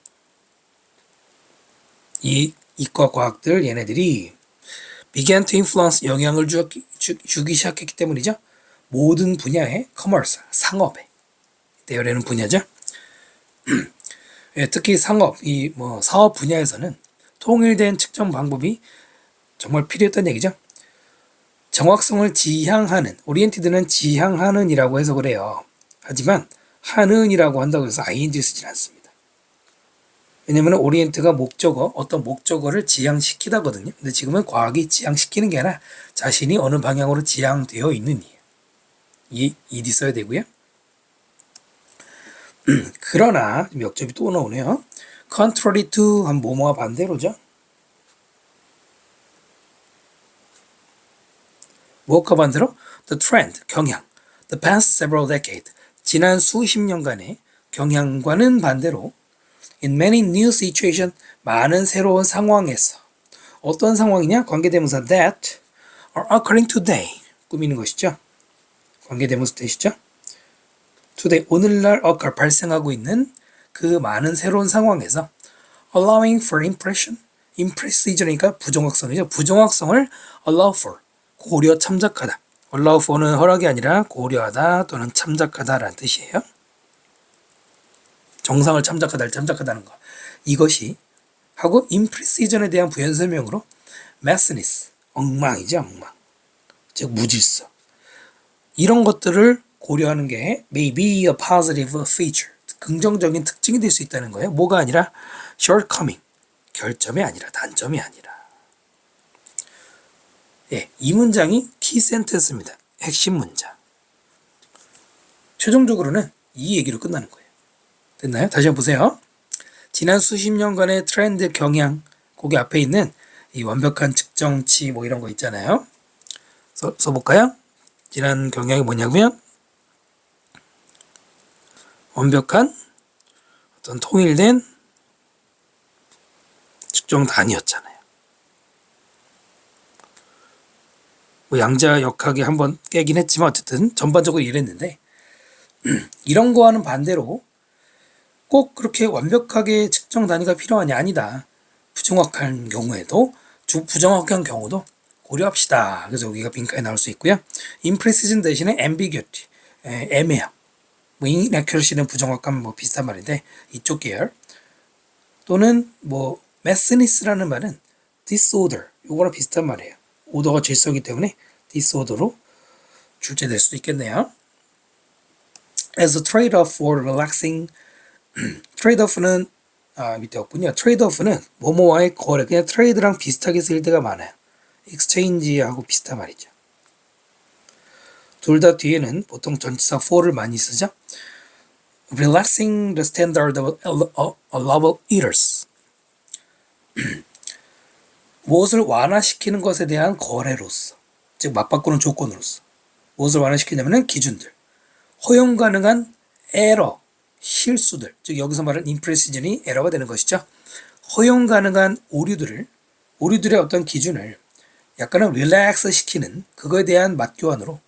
이 이과 과학들 얘네들이 began to influence 영향을 주기 시작했기 때문이죠. 모든 분야의 커머스, 상업에 대열하는 분야죠. 예, 특히 상업, 사업 분야에서는 통일된 측정 방법이 정말 필요했던 얘기죠. 정확성을 지향하는, 오리엔티드는 지향하는 이라고 해석을 해요. 하지만 하는 이라고 한다고 해서 ing 쓰진 않습니다. 왜냐면 오리엔트가 목적어, 어떤 목적어를 지향시키다거든요. 근데 지금은 과학이 지향시키는 게 아니라 자신이 어느 방향으로 지향되어 있는 이에요. 이 써야 되고요. 그러나 역접이 또 나오네요. contrary to 한 뭐뭐와 반대로죠. 무엇과 반대로? The trend, 경향. The past several decades. 지난 수십 년간의 경향과는 반대로 in many new situations, 많은 새로운 상황에서 어떤 상황이냐? 관계대명사 that are occurring today. 꾸미는 것이죠. 관계대명사 뜻이죠. today, 오늘날 occur, 발생하고 있는 그 많은 새로운 상황에서 allowing for impression, imprecision이니까 부정확성이죠. 부정확성을 allow for, 고려 참작하다. allow for는 허락이 아니라 고려하다 또는 참작하다라는 뜻이에요. 정상을 참작하다를 참작하다는 거. 이것이 하고 imprecision에 대한 부연 설명으로 messiness, 엉망이죠, 엉망. 즉 무질서. 이런 것들을 고려하는 게 may be a positive feature. 긍정적인 특징이 될 수 있다는 거예요. 뭐가 아니라 shortcoming, 결점이 아니라 단점이 아니라. 예, 이 문장이 키 센텐스입니다. 핵심 문장. 최종적으로는 이 얘기로 끝나는 거예요. 됐나요? 다시 한번 보세요. 지난 수십 년간의 트렌드 경향, 거기 앞에 있는 이 완벽한 측정치 뭐 이런 거 있잖아요. 써볼까요? 지난 경향이 뭐냐면 완벽한 어떤 통일된 측정 단위였잖아요. 뭐 양자역학이 한번 깨긴 했지만 어쨌든 전반적으로 이랬는데 이런 거와는 반대로 꼭 그렇게 완벽하게 측정 단위가 필요하냐? 아니다. 부정확한 경우에도 부정확한 경우도 고려합시다. 그래서 여기가 빈칸에 나올 수 있고요. imprecision 대신에 ambiguity, 애매함. 뭐 inaccuracy는 부정확함 뭐 비슷한 말인데 이쪽 계열 또는 뭐 messiness라는 말은 disorder 요거랑 비슷한 말이에요. 오더가 질서이기 때문에 disorder로 출제될 수도 있겠네요. As a trade-off for relaxing 트레이드오프는 밑에 없군요. 트레이드오프는 뭐뭐와의 거래, 그냥 트레이드랑 비슷하게 쓸 때가 많아요. exchange하고 비슷한 말이죠. 둘 다 뒤에는 보통 전치사 for를 많이 쓰죠. Relaxing the standard of allowable eaters. 무엇을 완화시키는 것에 대한 거래로서, 즉 맞바꾸는 조건으로서 무엇을 완화시키냐면 기준들, 허용 가능한 에러, 실수들, 즉 여기서 말하는 imprecision이 에러가 되는 것이죠. 허용 가능한 오류들의 어떤 기준을 약간은 릴렉스 시키는 그거에 대한 맞교환으로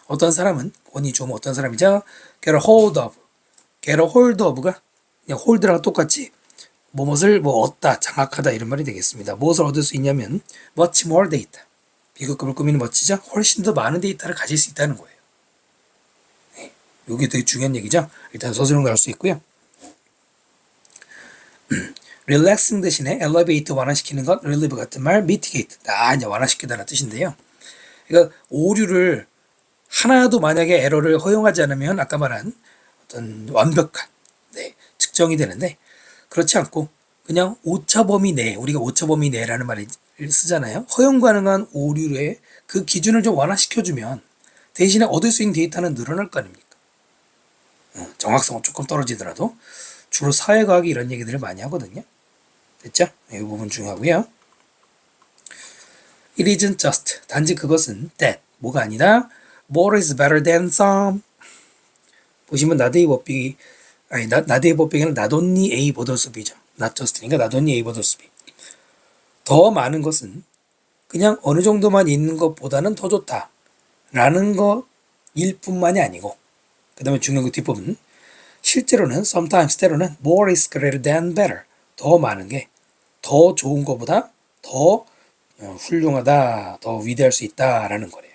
어떤 사람은 권위 좀 어떤 사람이죠. get a hold of가 그냥 hold랑 똑같이 무엇을 얻다, 장악하다 이런 말이 되겠습니다. 무엇을 얻을 수 있냐면 much more data, 비교급을 꾸미는 멋지죠. 훨씬 더 많은 데이터를 가질 수 있다는 거예요. 이게 되게 중요한 얘기죠. 일단 서술형 나올 수 있고요. relaxing 대신에 elevate 완화시키는 것, relieve 같은 말, mitigate 이제 완화시키다는 뜻인데요. 그러니까 오류를 하나도 만약에 에러를 허용하지 않으면 아까 말한 어떤 완벽한 측정이 되는데 그렇지 않고 그냥 오차 범위 내, 우리가 오차 범위 내라는 말을 쓰잖아요. 허용 가능한 오류의 그 기준을 좀 완화시켜주면 대신에 얻을 수 있는 데이터는 늘어날 거 아닙니까? 정확성은 조금 떨어지더라도 주로 사회과학이 이런 얘기들을 많이 하거든요. 됐죠? 이 부분 중요하고요. It isn't just, 단지 그것은 that, 뭐가 아니다. More is better than some. 보시면 나데이 법칙이 아니 나데이 법칙에는 not only A but also B죠. not just니까 not only A but also B. 더 많은 것은 그냥 어느 정도만 있는 것보다는 더 좋다 라는 것일 뿐만이 아니고, 그 다음에 중요한 그 뒷부분, 실제로는 sometimes 때로는 more is greater than better, 더 많은 게 더 좋은 것보다 더 훌륭하다, 더 위대할 수 있다라는 거래요.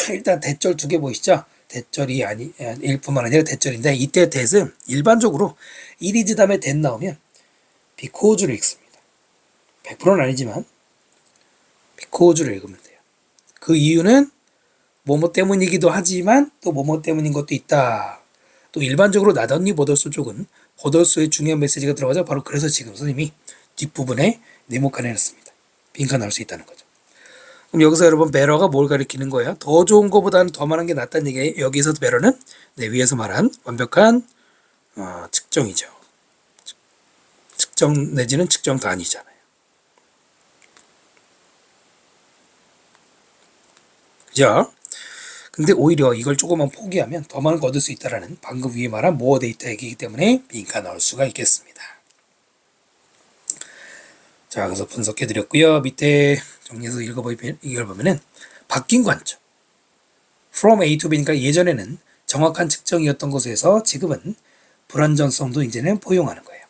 일단 대절 두 개 보이시죠? 대절이 아니 일뿐만 아니라 대절인데, 이때 that은 일반적으로 it is 다음에 that 나오면 because를 읽습니다. 100%는 아니지만 because를 읽으면 돼요. 그 이유는 뭐뭐 때문이기도 하지만 또 뭐뭐 때문인 것도 있다. 또 일반적으로 not only but also 쪽은 but also의 중요한 메시지가 들어가죠. 바로 그래서 지금 선생님이 뒷부분에 네모칸 해놨습니다. 빈칸 나올 수 있다는 거죠. 그럼 여기서 여러분 better가 뭘 가리키는 거예요? 더 좋은 것보다는 더 많은 게 낫다는 얘기예요. 여기서 better는 위에서 말한 완벽한 측정이죠. 측정 내지는 측정 단위잖아요. 그죠? 근데 오히려 이걸 조금만 포기하면 더 많은 거 얻을 수 있다라는 방금 위에 말한 모어 데이터 얘기이기 때문에 빈칸 나올 수가 있겠습니다. 자, 그래서 분석해 드렸고요. 밑에 정리해서 읽어보면은 바뀐 관점. From A to B니까 예전에는 정확한 측정이었던 것에서 지금은 불안정성도 이제는 포용하는 거예요.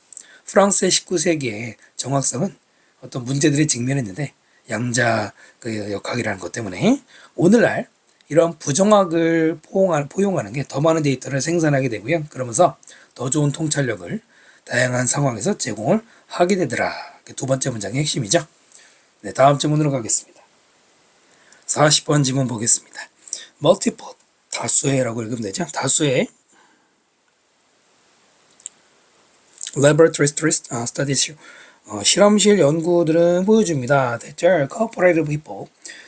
프랑스의 19세기에 정확성은 어떤 문제들이 직면했는데 양자 그 역학이라는 것 때문에 오늘날 이런 부정확을 포용하는 게 더 많은 데이터를 생산하게 되고요. 그러면서 더 좋은 통찰력을 다양한 상황에서 제공을 하게 되더라. 두 번째 문장의 핵심이죠. 네, 다음 질문으로 가겠습니다. 40번 질문 보겠습니다. multiple, 다수의라고 읽으면 되죠. 다수의 laboratory studies, 실험실 연구들은 보여줍니다. 대절 cooperative people,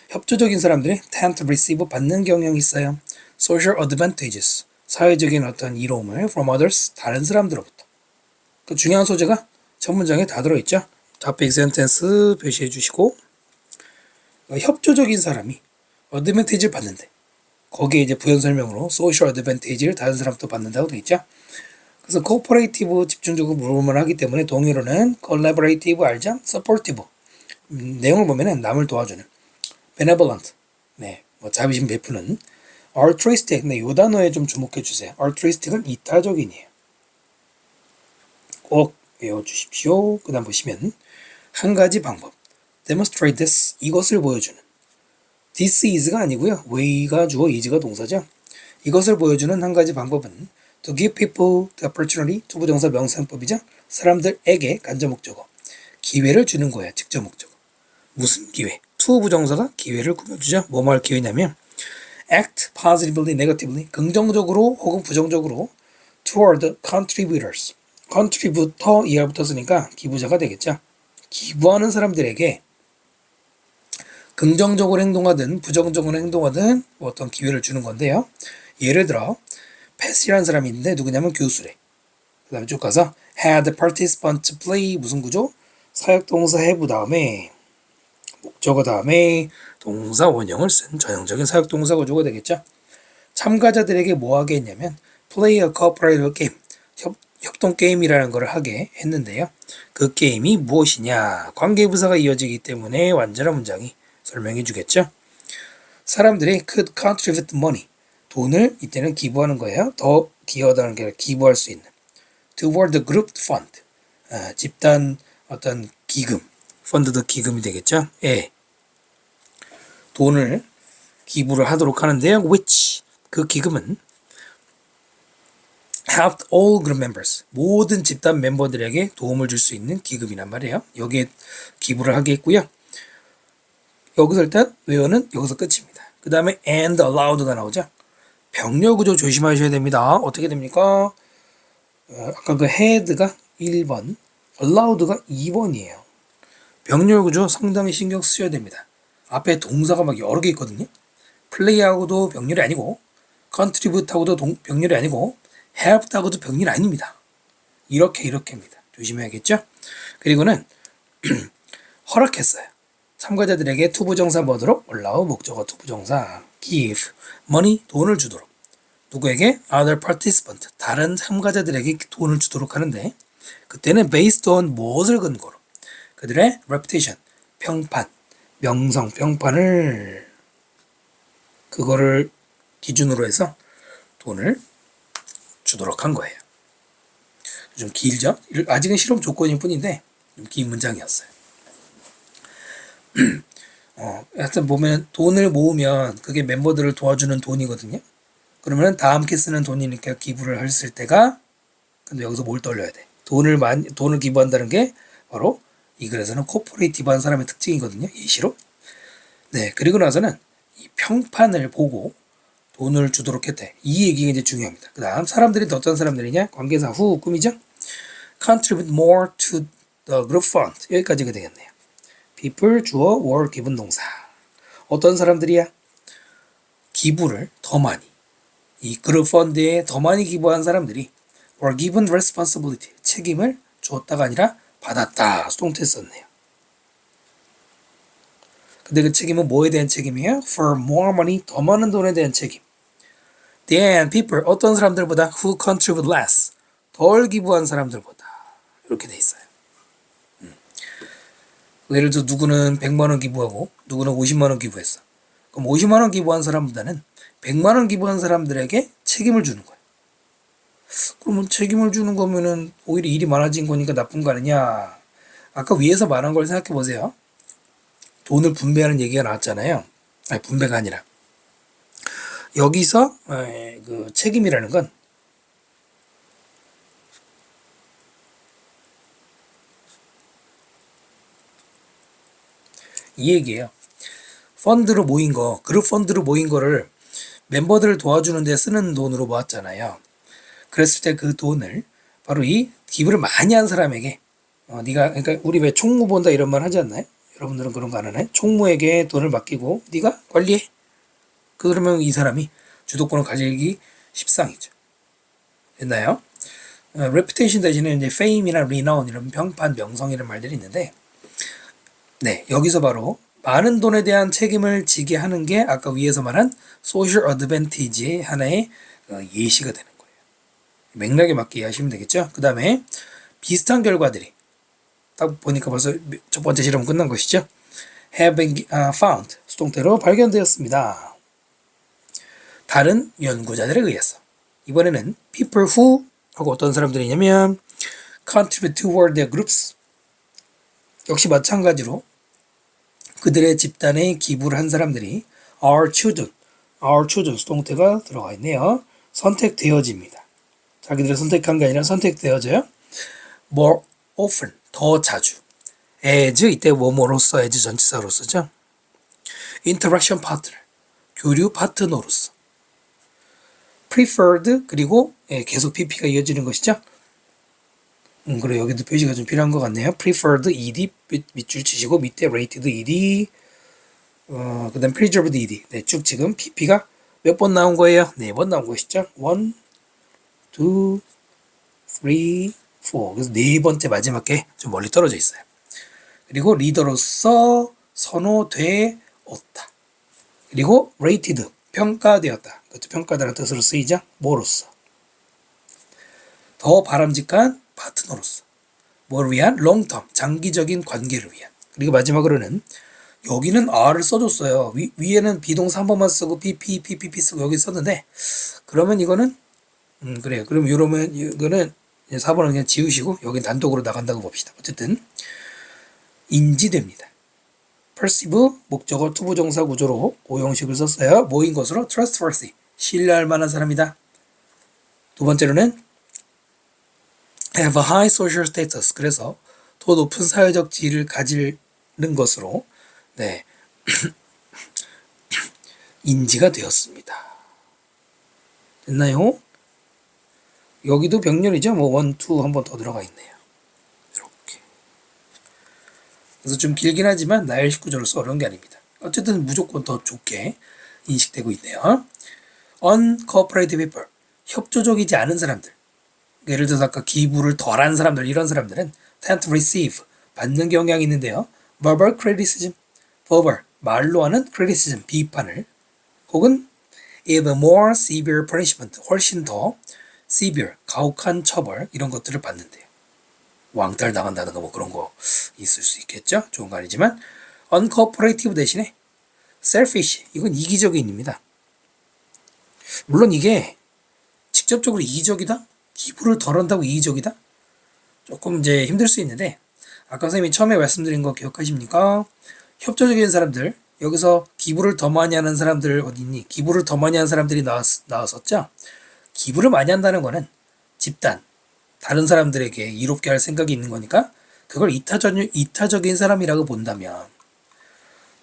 협조적인 사람들이 tend to receive, 받는 경향이 있어요. social advantages, 사회적인 어떤 이로움을 from others, 다른 사람들로부터. 그 중요한 소재가 첫 문장에 다 들어있죠. topic sentence 표시해 주시고, 협조적인 사람이 advantage를 받는데 거기에 이제 부연 설명으로 social advantage를 다른 사람도 받는다고 되어 있죠. 그래서 cooperative 집중적으로 물음을 하기 때문에 동의어로는 collaborative 알죠? supportive, 내용을 보면은 남을 도와주는, benevolent, 네, 뭐 자비심 베푸는, altruistic, 네, 요 단어에 좀 주목해 주세요. altruistic은 이타적인이에요. 꼭 외워주십시오. 그 다음 보시면 한 가지 방법, demonstrate this, 이것을 보여주는, this is가 아니고요, way가 주어 is가 동사죠. 이것을 보여주는 한 가지 방법은 to give people the opportunity, 투부정사 명사용법이죠. 사람들에게 간접 목적어, 기회를 주는 거예요. 직접 목적어. 무슨 기회? 투부정사가 기회를 꾸며주죠. 뭐뭐 할 기회냐면 act positively, negatively, 긍정적으로 혹은 부정적으로 toward contributors, contributor 이하를 붙었으니까 기부자가 되겠죠. 기부하는 사람들에게 긍정적으로 행동하든 부정적으로 행동하든 어떤 기회를 주는 건데요. 예를 들어 패스라는 사람이 있는데 누구냐면 교수래. 그 다음에 쭉 가서 had participants play, 무슨 구조? 사역동사 have 다음에 목적어 다음에 동사 원형을 쓴 전형적인 사역동사 구조가 되겠죠. 참가자들에게 뭐 하게 했냐면 play a cooperative game, 협동 게임이라는 걸 하게 했는데요. 그 게임이 무엇이냐? 관계부사가 이어지기 때문에 완전한 문장이 설명해 주겠죠. 사람들이 could contribute money, 돈을 이때는 기부하는 거예요. 더 기여하다는 게 아니라 기부할 수 있는, toward the group fund, 집단 어떤 기금, 펀드도 기금이 되겠죠. 예, 돈을 기부를 하도록 하는데요. which, 그 기금은 helped all group members, 모든 집단 멤버들에게 도움을 줄 수 있는 기금이란 말이에요. 여기에 기부를 하게 했고요. 여기서 일단 외어는 여기서 끝입니다. 그 다음에 and allowed가 나오죠. 병렬 구조 조심하셔야 됩니다. 어떻게 됩니까? 아까 그 had가 1번, allowed가 2번이에요. 병렬 구조 상당히 신경 쓰셔야 됩니다. 앞에 동사가 막 여러 개 있거든요. play하고도 병렬이 아니고 contribute하고도 병렬이 아니고 helped하고도 병렬이 아닙니다. 이렇게입니다. 조심해야겠죠? 그리고는 허락했어요. 참가자들에게 투부정사 모드로 allow 목적어 투부정사 give money 돈을 주도록 누구에게 other participant 다른 참가자들에게 돈을 주도록 하는데 그때는 based on 무엇을 근거로 그들의 reputation 평판 명성 평판을 그거를 기준으로 해서 돈을 주도록 한 거예요. 좀 길죠? 아직은 실험 조건일 뿐인데 좀 긴 문장이었어요. 하여튼 보면 돈을 모으면 그게 멤버들을 도와주는 돈이거든요. 그러면 다 함께 쓰는 돈이니까 기부를 했을 때가 근데 여기서 뭘 떠올려야 돼? 돈을 기부한다는 게 바로 이 글에서는 코퍼레이티브한 사람의 특징이거든요. 예시로. 네, 그리고 나서는 이 평판을 보고 돈을 주도록 했대. 이 얘기가 이제 중요합니다. 그 다음 사람들이 어떤 사람들이냐? 관계사 후 꿈이죠? Contribute more to the group fund. 여기까지가 되겠네요. people 주어 were 기분 동사. 어떤 사람들이야? 기부를 더 많이 이 그룹 펀드에 더 많이 기부한 사람들이 were given responsibility 책임을 주었다가 아니라 받았다. 수동태 썼네요. 근데 그 책임은 뭐에 대한 책임이에요? For more money 더 많은 돈에 대한 책임. Than people 어떤 사람들보다 who contribute less 덜 기부한 사람들보다 이렇게 돼 있어요. 예를 들어 누구는 100만 원 기부하고 누구는 50만 원 기부했어. 그럼 50만 원 기부한 사람보다는 100만 원 기부한 사람들에게 책임을 주는 거야. 그러면 책임을 주는 거면은 오히려 일이 많아진 거니까 나쁜 거 아니냐. 아까 위에서 말한 걸 생각해 보세요. 돈을 분배하는 얘기가 나왔잖아요. 아니 분배가 아니라 여기서 그 책임이라는 건 이 얘기예요. 펀드로 모인 거, 그룹 펀드로 모인 거를 멤버들을 도와주는 데 쓰는 돈으로 모았잖아요. 그랬을 때 그 돈을 바로 이 기부를 많이 한 사람에게 네가 그러니까 우리 왜 총무 본다 이런 말 하지 않나요? 여러분들은 그런 거 안 하나요? 총무에게 돈을 맡기고 네가 관리해. 그러면 이 사람이 주도권을 가지기 십상이죠. 됐나요? reputation 대신에 이제 fame이나 renown 이런 평판, 명성이라는 말들이 있는데 네, 여기서 바로 많은 돈에 대한 책임을 지게 하는 게 아까 위에서 말한 social advantage의 하나의 예시가 되는 거예요. 맥락에 맞게 이해하시면 되겠죠? 그 다음에 비슷한 결과들이 딱 보니까 벌써 첫 번째 실험 끝난 것이죠. have been found 수동태로 발견되었습니다. 다른 연구자들에 의해서 이번에는 people who 하고 어떤 사람들이냐면 contribute toward their groups 역시 마찬가지로 그들의 집단에 기부를 한 사람들이 our children 수동태가 들어가 있네요. 선택되어집니다. 자기들이 선택한 게 아니라 선택되어져요. more often 더 자주 as 이때 뭐뭐로서 as 전치사로 쓰죠. interaction partner 교류 파트너로서 preferred 그리고 계속 pp가 이어지는 것이죠. 그래 여기도 표시가 좀 필요한 것 같네요. preferred ed 밑줄 치시고 밑에 rated ed 그다음 preserved ed 네, 쭉 지금 pp가 몇 번 나온 거예요? 4번 나온 것이죠. 1, 2, 3, 4 그래서 네 번째 마지막 게 좀 멀리 떨어져 있어요. 그리고 리더로서 선호되었다. 그리고 rated 평가되었다. 그것도 평가다라는 뜻으로 쓰이죠. 뭐로서 더 바람직한 파트너로서 뭐를 위한? 롱텀 장기적인 관계를 위한. 그리고 마지막으로는 여기는 R을 써줬어요. 위에는 비동사 한 번만 쓰고 PP, PPP 쓰고 여기 썼는데 그러면 이거는 그래요. 그럼 이러면 이거는 4번은 그냥 지우시고 여긴 단독으로 나간다고 봅시다. 어쨌든 인지됩니다. perceive 목적어 투부정사 구조로 오형식을 썼어요. 모인 것으로 trustworthy 신뢰할 만한 사람이다. 두 번째로는 have a high social status 그래서 더 높은 사회적 지위를 가지는 것으로 네 인지가 되었습니다. 됐나요? 여기도 병렬이죠. 뭐 1, 2 한 번 더 들어가 있네요. 이렇게 그래서 좀 길긴 하지만 나열식 구조로서 어려운 게 아닙니다. 어쨌든 무조건 더 좋게 인식되고 있네요. uncooperative people, 협조적이지 않은 사람들. 예를 들어서 아까 기부를 덜한 사람들, 이런 사람들은 tend to receive, 받는 경향이 있는데요. verbal criticism, verbal, 말로 하는 criticism, 비판을, 혹은 even more severe punishment, 훨씬 더 severe, 가혹한 처벌, 이런 것들을 받는데요. 왕따를 당한다든가 뭐 그런 거 있을 수 있겠죠. 좋은 거 아니지만 uncooperative 대신에 selfish, 이건 이기적인입니다. 물론 이게 직접적으로 이기적이다? 기부를 덜 한다고 이기적이다? 조금 이제 힘들 수 있는데, 아까 선생님이 처음에 말씀드린 거 기억하십니까? 협조적인 사람들, 여기서 기부를 더 많이 하는 사람들 어디 있니? 기부를 더 많이 하는 사람들이 나왔었죠? 기부를 많이 한다는 거는 집단, 다른 사람들에게 이롭게 할 생각이 있는 거니까 그걸 이타적인 사람이라고 본다면,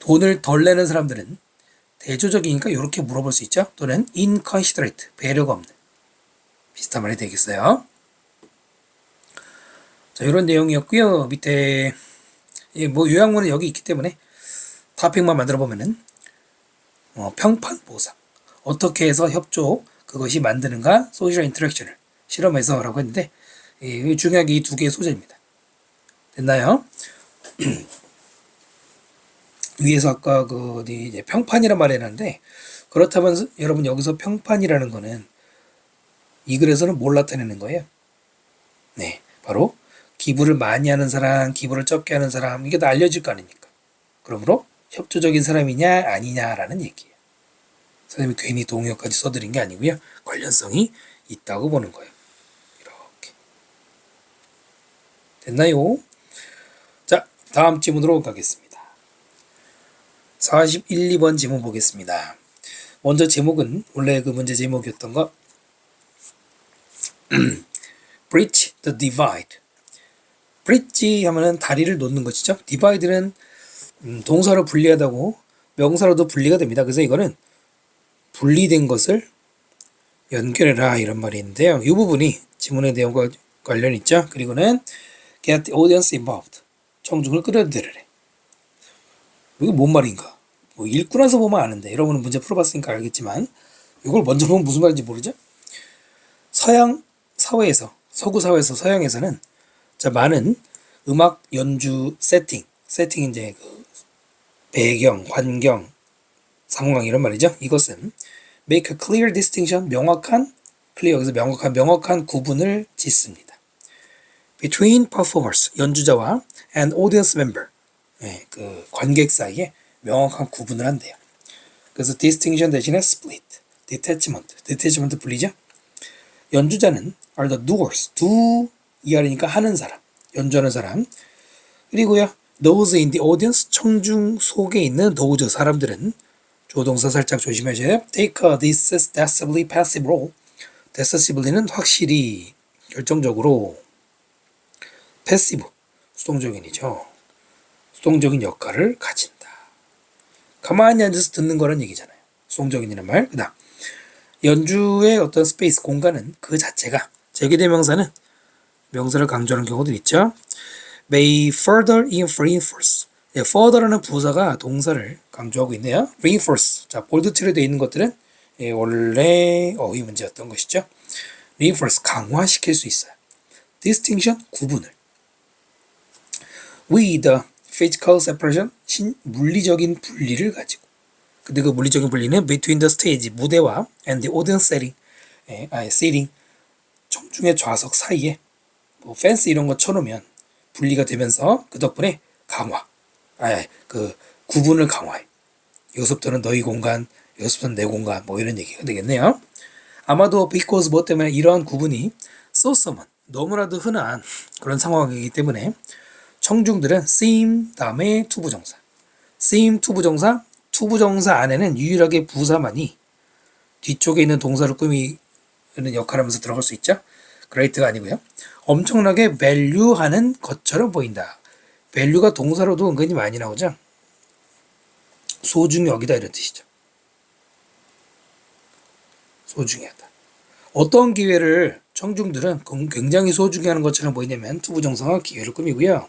돈을 덜 내는 사람들은 대조적이니까 이렇게 물어볼 수 있죠? 또는 inconsiderate, 배려가 없는, 비슷한 말이 되겠어요. 자, 이런 내용이었고요. 밑에 뭐 요약문은 여기 있기 때문에 토픽만 만들어 보면은 평판 보상, 어떻게 해서 협조 그것이 만드는가, 소셜 인터랙션을 실험해서라고 했는데, 중요하게 이 두 개의 소재입니다. 됐나요? 위에서 아까 이제 평판이란 말 해놨는데, 그렇다면 여러분 여기서 평판이라는 거는 이 글에서는 뭘 나타내는 거예요? 네, 바로 기부를 많이 하는 사람, 기부를 적게 하는 사람, 이게 다 알려질 거 아닙니까? 그러므로 협조적인 사람이냐 아니냐라는 얘기예요. 선생님이 괜히 동요까지 써드린 게 아니고요. 관련성이 있다고 보는 거예요. 이렇게. 됐나요? 자, 다음 지문으로 가겠습니다. 41, 2번 지문 보겠습니다. 먼저 제목은 원래 그 문제 제목이었던 거 Bridge the divide. bridge 하면은 다리를 놓는 것이죠. divide는 동사로 분리하다고 명사로도 분리가 됩니다. 그래서 이거는 분리된 것을 연결해라 이런 말이 있는데요. 이 부분이 지문의 내용과 관련 있죠. 그리고는 get the audience involved. 청중을 끌어들이래. 이게 뭔 말인가? 뭐 읽고 나서 보면 아는데, 여러분은 문제 풀어봤으니까 알겠지만 이걸 먼저 보면 무슨 말인지 모르죠? 서양 사회에서, 서구 사회에서, 서양에서는 자, 많은 음악 연주 세팅 이제 그 배경, 환경, 상황 이런 말이죠. 이것은 make a clear distinction, 여기서 명확한 구분을 짓습니다. between performers, 연주자와 and audience member, 그 관객 사이에 명확한 구분을 한대요. 그래서 distinction 대신에 split, detachment 분리죠. 연주자는 are the doers, do 이하니까 하는 사람, 연주하는 사람. 그리고요, those in the audience, 청중 속에 있는 those 사람들은 조동사 살짝 조심하셔야 take a decisively passive role. decisively는 확실히, 결정적으로, passive, 수동적인이죠. 수동적인 역할을 가진다. 가만히 앉아서 듣는 거란 얘기잖아요. 수동적인이라는 말. 그다음 연주의 어떤 스페이스, 공간은 그 자체가, 제기대명사는 명사를 강조하는 경우도 있죠. may further reinforce. further라는 부사가 동사를 강조하고 있네요. reinforce. 자, 볼드 처리되어 있는 것들은 원래 어휘 문제였던 것이죠. reinforce, 강화시킬 수 있어요. distinction, 구분을. with physical separation, 물리적인 분리를 가지고. 근데 그 물리적인 분리는 between the stage, 무대와 and the audience setting, seating, 청중의 좌석 사이에 뭐 펜스 이런 거 쳐놓으면 분리가 되면서 그 덕분에 그 구분을 강화해. 여기서부터는 너희 공간, 여기서부터는 내 공간, 뭐 이런 얘기가 되겠네요. 아마도 because 뭐 때문에 이러한 구분이 so common, 너무나도 흔한 그런 상황이기 때문에 청중들은 seem 다음에 투부정사, seem 투부정사 안에는 유일하게 부사만이 뒤쪽에 있는 동사를 꾸미는 역할하면서 들어갈 수 있죠. great가 아니고요. 엄청나게 value하는 것처럼 보인다. value가 동사로도 은근히 많이 나오죠. 소중히 여기다 이런 뜻이죠. 소중하다. 어떤 기회를 청중들은 굉장히 소중히 하는 것처럼 보이냐면 투부정사가 기회를 꾸미고요.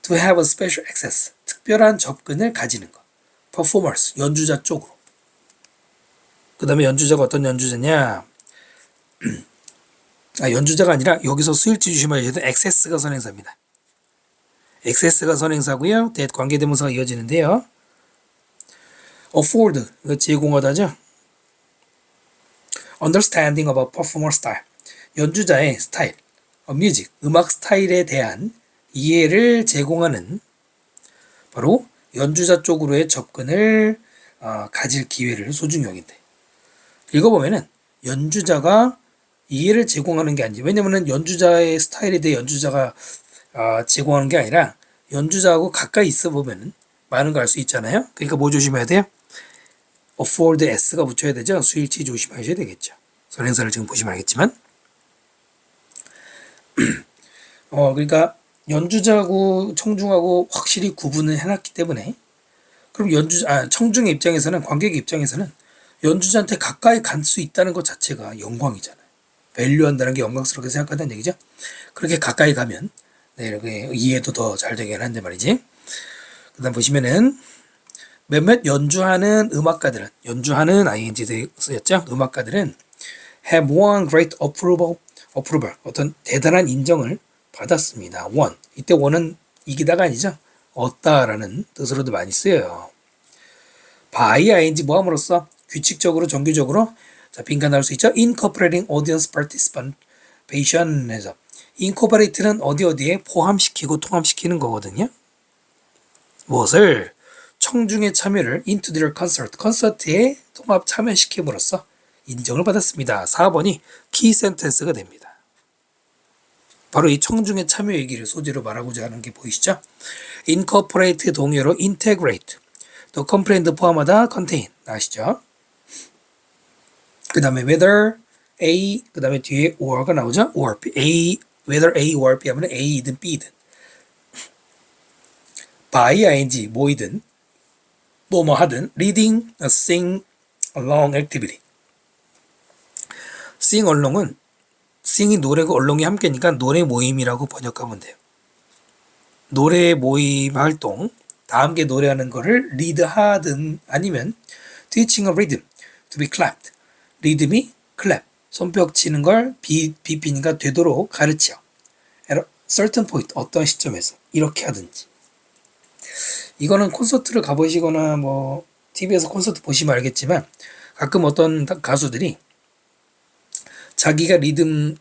to have a special access. 특별한 접근을 가지는 것. performers, 연주자 쪽으로. 그 다음에 연주자가 어떤 연주자냐? 연주자가 아니라 여기서 수일치 조심하셔야 돼. access가 선행사입니다. access가 선행사고요. that 관계대명사가 이어지는데요. afford, 제공하다죠. understanding of a performer style, 연주자의 스타일, music, 음악 스타일에 대한 이해를 제공하는 바로 연주자 쪽으로의 접근을 가질 기회를 소중형인데 읽어보면은 연주자가 이해를 제공하는 게 아니지. 왜냐면은 연주자의 스타일에 대해 연주자가 제공하는 게 아니라 연주자하고 가까이 있어 보면은 많은 걸 알 수 있잖아요. 그러니까 뭐 조심해야 돼요? afford s가 붙여야 되죠. 수일치 조심하셔야 되겠죠. 선행사를 지금 보시면 알겠지만 그러니까 연주자하고 청중하고 확실히 구분을 해놨기 때문에 그럼 청중의 입장에서는 관객의 입장에서는 연주자한테 가까이 갈 수 있다는 것 자체가 영광이잖아요. 밸류한다는 게 영광스럽게 생각한다는 얘기죠. 그렇게 가까이 가면 이렇게 이해도 더 잘 되긴 한데 말이지. 그 다음 보시면은 몇몇 연주하는 음악가들은 연주하는 ing 쓰였죠. 음악가들은 have won great approval 어떤 대단한 인정을 받았습니다. won 이때 won은 이기다가 아니죠. 얻다라는 뜻으로도 많이 쓰여요. by ing 뭐함으로써 규칙적으로 정규적으로 빈칸 나올 수 있죠. incorporating audience participation 해서 incorporate는 어디에 포함시키고 통합시키는 거거든요. 무엇을? 청중의 참여를 into their 콘서트에 통합 참여시킴으로써 인정을 받았습니다. 4번이 키 센텐스가 됩니다. 바로 이 청중의 참여 얘기를 소재로 말하고자 하는 게 보이시죠? incorporate 동의어로 integrate, 또 comprehend 포함하다, contain 아시죠? 그 다음에 whether A, 그 다음에 뒤에 or가 나오죠? or A, whether A or B 하면 A이든 B든 by ing 뭐이든 뭐뭐 하든 reading a sing along activity. sing along은 sing이 노래고 along이 함께니까 노래 모임이라고 번역하면 돼요. 노래 모임 활동 다 함께 노래하는 거를 lead 하든 아니면 teaching a rhythm to be clapped. 리듬이 clap 손뼉 치는 걸 비피니까 되도록 가르쳐. at a certain point 어떤 시점에서 이렇게 하든지. 이거는 콘서트를 가보시거나 뭐 TV에서 콘서트 보시면 알겠지만 가끔 어떤 가수들이 자기가 리듬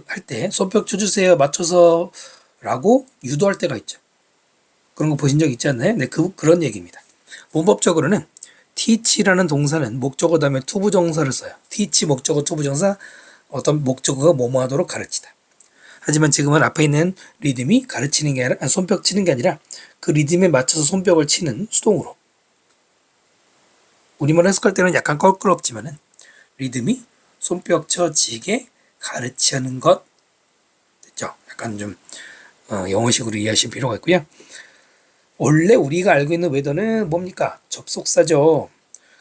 할 때 손뼉 쳐주세요 맞춰서 라고 유도할 때가 있죠. 그런 거 보신 적 있지 않나요? 네, 그런 얘기입니다. 문법적으로는 teach라는 동사는 목적어 다음에 투부정사를 써요. teach 목적어 투부정사 어떤 목적어가 뭐뭐 하도록 가르치다. 하지만 지금은 앞에 있는 리듬이 가르치는 게 아니라 손뼉 치는 게 아니라 그 리듬에 맞춰서 손뼉을 치는 수동으로. 우리말 해석할 때는 약간 껄끄럽지만은 리듬이 손뼉 쳐지게 가르치는 것 됐죠? 약간 좀 영어식으로 이해하실 필요가 있고요. 원래 우리가 알고 있는 웨더는 뭡니까? 접속사죠.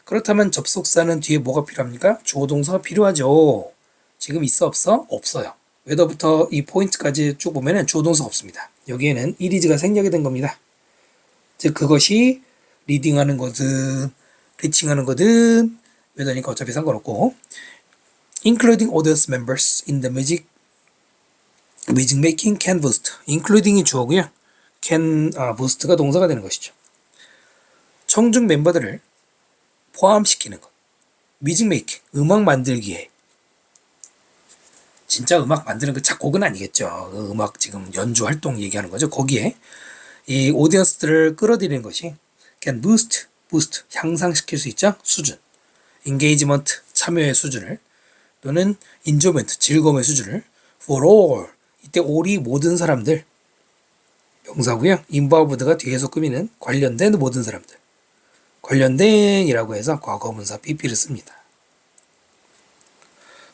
그렇다면 접속사는 뒤에 뭐가 필요합니까? 주어 동사가 필요하죠. 지금 있어 없어? 없어요. 웨더부터 이 포인트까지 쭉 보면은 주어 동사가 없습니다. 여기에는 이리즈가 생략이 된 겁니다. 즉 그것이 리딩하는 거든 리칭하는 거든 웨더니까 어차피 상관없고 including audience members in the music making can boost. including이 주어고요. can boost가 동사가 되는 것이죠. 청중 멤버들을 포함시키는 것. 뮤직 메이킹, 음악 만들기에 진짜 음악 만드는 그 작곡은 아니겠죠. 음악 지금 연주 활동 얘기하는 거죠. 거기에 이 오디언스들을 끌어들이는 것이 can boost 향상시킬 수 있죠. 수준, engagement 참여의 수준을 또는 enjoyment 즐거움의 수준을 for all 이때 all이 모든 사람들 명사고요. involved가 뒤에서 꾸미는 관련된 모든 사람들 관련된이라고 해서 과거분사 pp를 씁니다.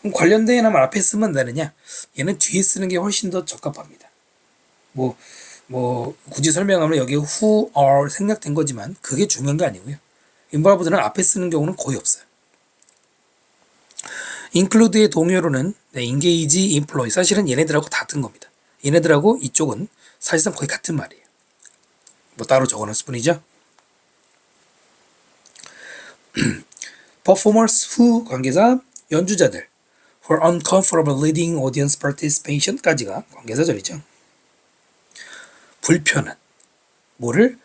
그럼 관련된 하면 앞에 쓰면 되느냐? 얘는 뒤에 쓰는 게 훨씬 더 적합합니다. 뭐 굳이 설명하면 여기 who are 생략된 거지만 그게 중요한 게 아니고요. involved는 앞에 쓰는 경우는 거의 없어요. include의 동요로는 engage, employ 사실은 얘네들하고 같은 겁니다. 얘네들하고 이쪽은 사실상 거의 같은 말이에요. 뭐 따로 적어놨을 뿐이죠. performers who 관계사 연주자들 for uncomfortable leading audience participation까지가 관계사절이죠. 불편한 뭐를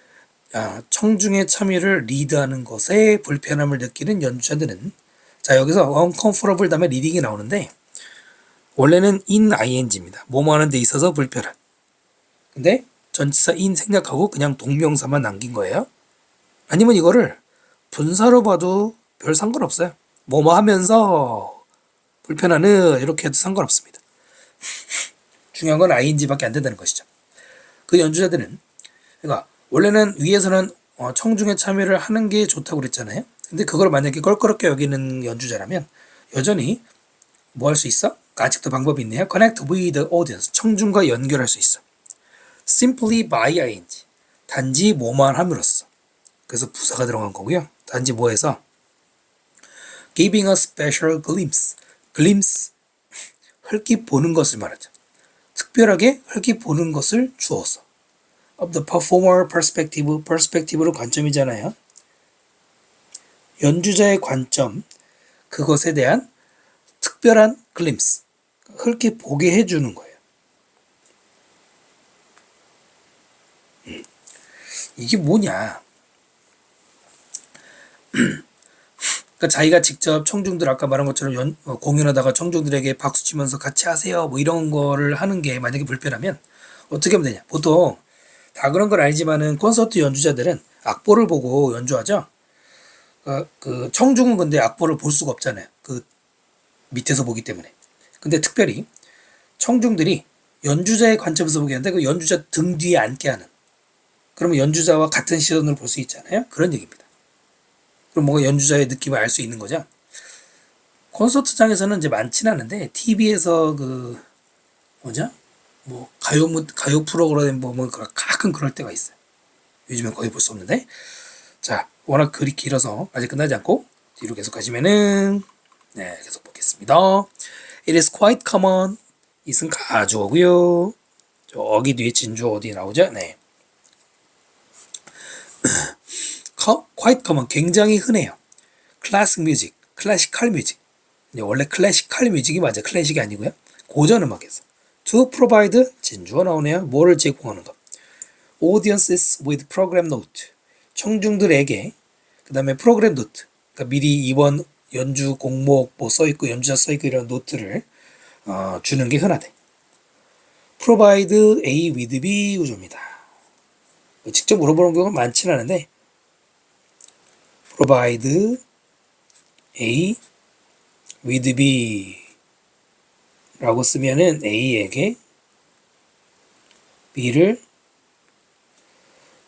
청중의 참여를 리드하는 것에 불편함을 느끼는 연주자들은 자 여기서 uncomfortable 다음에 리딩이 나오는데 원래는 in ing입니다. 뭐뭐 하는 데 있어서 불편한. 근데 전치사 in 생략하고 그냥 동명사만 남긴 거예요. 아니면 이거를 분사로 봐도 별 상관없어요. 뭐뭐 하면서 불편하는 이렇게 해도 상관없습니다. 중요한 건 ing밖에 안 된다는 것이죠. 그 연주자들은 그러니까 원래는 위에서는 청중의 참여를 하는 게 좋다고 그랬잖아요. 근데 그걸 만약에 껄끄럽게 여기는 연주자라면 여전히 뭐 할 수 있어? 아직도 방법이 있네요. Connect with the audience. 청중과 연결할 수 있어. Simply by ing. 단지 뭐만 함으로써. 그래서 부사가 들어간 거고요. 단지 뭐해서 giving a special glimpse. glimpse. 흘낏 보는 것을 말하죠. 특별하게 흘낏 보는 것을 주어서. of the performer perspective. perspective로 관점이잖아요. 연주자의 관점. 그것에 대한 특별한 glimpse. 흘낏 보게 해주는 거예요. 이게 뭐냐? 그러니까 자기가 직접 청중들 아까 말한 것처럼 공연하다가 청중들에게 박수 치면서 같이 하세요 뭐 이런 거를 하는 게 만약에 불편하면 어떻게 하면 되냐? 보통 다 그런 건 아니지만은 콘서트 연주자들은 악보를 보고 연주하죠. 그 청중은 근데 악보를 볼 수가 없잖아요. 그 밑에서 보기 때문에. 근데 특별히 청중들이 연주자의 관점에서 보게 하는데 그 연주자 등 뒤에 앉게 하는. 그러면 연주자와 같은 시선으로 볼 수 있잖아요. 그런 얘기입니다. 그럼 뭔가 연주자의 느낌을 알 수 있는 거죠. 콘서트장에서는 이제 많지는 않은데 TV에서 그 뭐냐? 뭐 가요 프로그램 뭐 가끔 그럴 때가 있어요. 요즘엔 거의 볼 수 없는데. 자, 워낙 글이 길어서 아직 끝나지 않고 뒤로 계속 가시면은 네, 계속 보겠습니다. It is quite common. it은 가주어고요. 저기 뒤에 진주 어디 나오죠? 네. quite common 굉장히 흔해요. classic music, 클래시컬 뮤직. 원래 클래시컬 뮤직이 맞아. 클래식이 아니고요. 고전 음악에서 to provide 진주어 나오네요. 뭐를 제공하는 것. audiences with program note. 청중들에게 그다음에 프로그램 노트. 그러니까 미리 이번 연주 곡목 뭐 써있고 연주자 써있고 이런 노트를 주는 게 흔하대. provide A with B 구조입니다. 직접 물어보는 경우가 많지는 않은데 provide A with B 라고 쓰면은 A에게 B를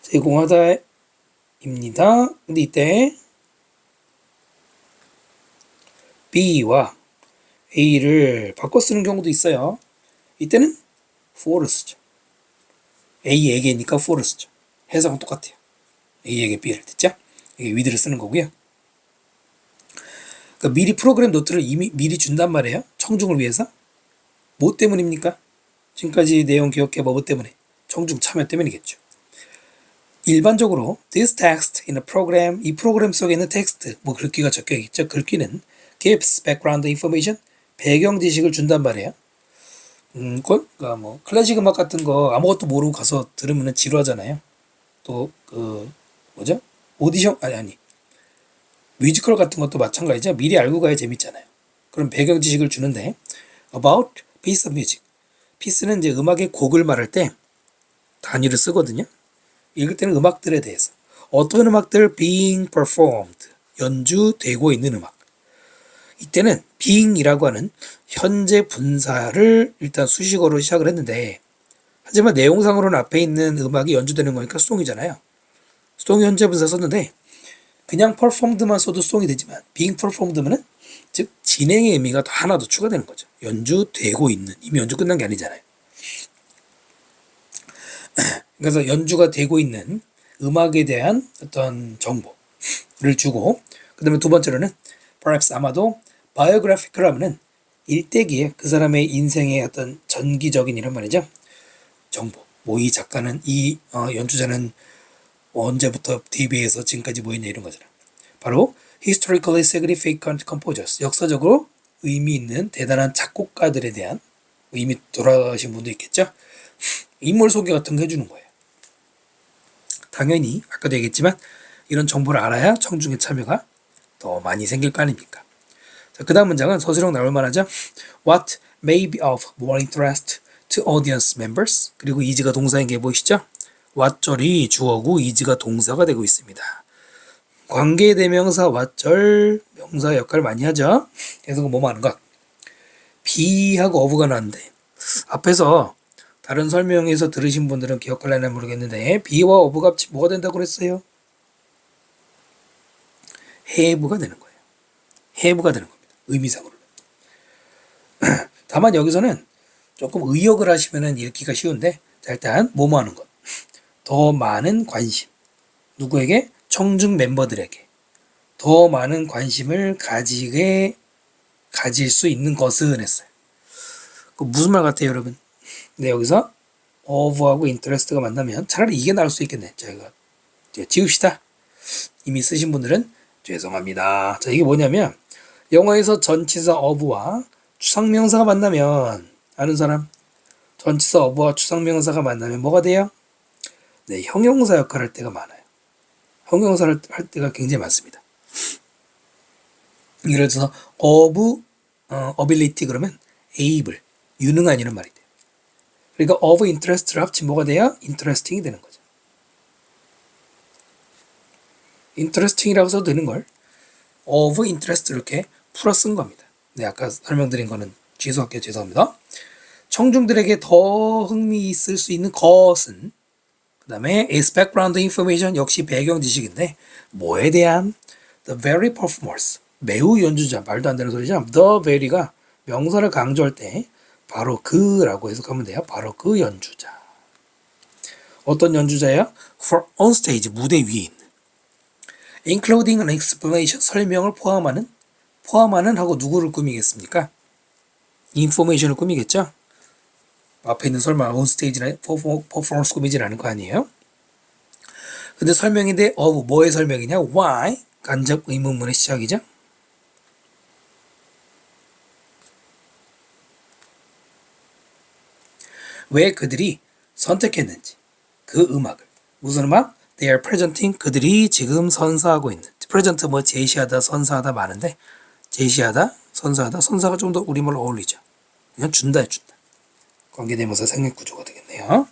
제공하다 입니다. 근데 이때 B와 A를 바꿔 쓰는 경우도 있어요. 이때는 for를 쓰죠. A에게니까 for를 쓰죠. 해석은 똑같아요. A에게 B를 됐죠? 이게 with를 쓰는 거고요. 그러니까 미리 프로그램 노트를 이미 미리 준단 말이에요. 청중을 위해서. 뭐 때문입니까? 지금까지 내용 기억해봐. 뭐 때문에? 청중 참여 때문이겠죠. 일반적으로 this text in a program, 이 프로그램 속에 있는 텍스트, 뭐 글귀가 적혀 있죠. 글귀는 gives background information, 배경 지식을 준단 말이에요. 그러니까 뭐 클래식 음악 같은 거 아무것도 모르고 가서 들으면 지루하잖아요. 또 그 뭐죠? 오디션 아니 뮤지컬 같은 것도 마찬가지죠. 미리 알고 가야 재밌잖아요. 그럼 배경 지식을 주는데 about piece of music. piece는 이제 음악의 곡을 말할 때 단위를 쓰거든요. 읽을 때는 음악들에 대해서 어떤 음악들 being performed 연주되고 있는 음악. 이때는 being이라고 하는 현재 분사를 일단 수식어로 시작을 했는데 하지만 내용상으로는 앞에 있는 음악이 연주되는 거니까 song이잖아요. song 현재 분사 썼는데 그냥 performed만 써도 song이 되지만 being performed면은 즉 진행의 의미가 하나 더 추가되는 거죠. 연주되고 있는 이미 연주 끝난 게 아니잖아요. 그래서 연주가 되고 있는 음악에 대한 어떤 정보를 주고 그 다음에 두 번째로는 perhaps 아마도 biographical 하면은 일대기에 그 사람의 인생의 어떤 전기적인 이런 말이죠. 정보. 뭐 이 작가는 이 연주자는 언제부터 DB에서 지금까지 뭐였냐 이런 거잖아. 바로 historically significant composers, 역사적으로 의미 있는 대단한 작곡가들에 대한 이미 돌아가신 분도 있겠죠. 인물 소개 같은 거 해주는 거예요. 당연히 아까도 얘기했지만 이런 정보를 알아야 청중의 참여가 더 많이 생길 거 아닙니까? 자, 그 다음 문장은 서술형 나올 만하죠. What may be of more interest to audience members. 그리고 is가 동사인 게 보이시죠? what절이 주어고 is가 동사가 되고 있습니다. 관계대명사 what절 명사 역할을 많이 하죠. 그래서 뭐뭐 하는 것. be하고 of가 나왔는데 앞에서 다른 설명에서 들으신 분들은 기억할려나 모르겠는데 be와 of가 합치 뭐가 된다고 그랬어요? have가 되는 거예요. have가 되는 겁니다. 의미상으로. 다만 여기서는 조금 의역을 하시면 읽기가 쉬운데 자, 일단 뭐뭐 하는 것. 더 많은 관심. 누구에게? 청중 멤버들에게. 더 많은 관심을 가질 수 있는 것은 했어요. 그 무슨 말 같아요, 여러분? 근데 여기서 of하고 interest가 만나면 차라리 이게 나올 수 있겠네. 자, 이거 지웁시다. 이미 쓰신 분들은 죄송합니다. 자, 이게 뭐냐면 영어에서 전치사 of와 추상명사가 만나면 아는 사람? 전치사 of와 추상명사가 만나면 뭐가 돼요? 네, 형용사 역할을 할 때가 많아요. 형용사를 할 때가 굉장히 많습니다. 예를 들어서 ability 그러면 able, 유능한이라는 말이 돼요. 그러니까 of interest를 합치면 뭐가 돼요? interesting이 되는 거죠. interesting이라고 써도 되는 걸 of interest 이렇게 풀어 쓴 겁니다. 네, 아까 설명드린 거는 취소할게요. 죄송합니다. 청중들에게 더 흥미 있을 수 있는 것은 그 다음에 is background information 역시 배경 지식인데 뭐에 대한 the very performers 매우 연주자 말도 안 되는 소리죠. the very가 명사를 강조할 때 바로 그라고 해석하면 돼요. 바로 그 연주자. 어떤 연주자예요? for on stage 무대 위에 있는 including an explanation 설명을 포함하는 하고 누구를 꾸미겠습니까? information을 꾸미겠죠? 앞에 있는 설마 on stage나 performance 꾸미진 않을 거 아니에요? 근데 설명인데 of 뭐의 설명이냐? why 간접 의문문의 시작이죠? 왜 그들이 선택했는지 그 음악을 무슨 음악? They are presenting 그들이 지금 선사하고 있는 present 뭐 제시하다 선사하다 많은데 제시하다 선사하다 선사가 좀 더 우리말로 어울리죠. 그냥 준다. 관계대명사 생략구조가 되겠네요.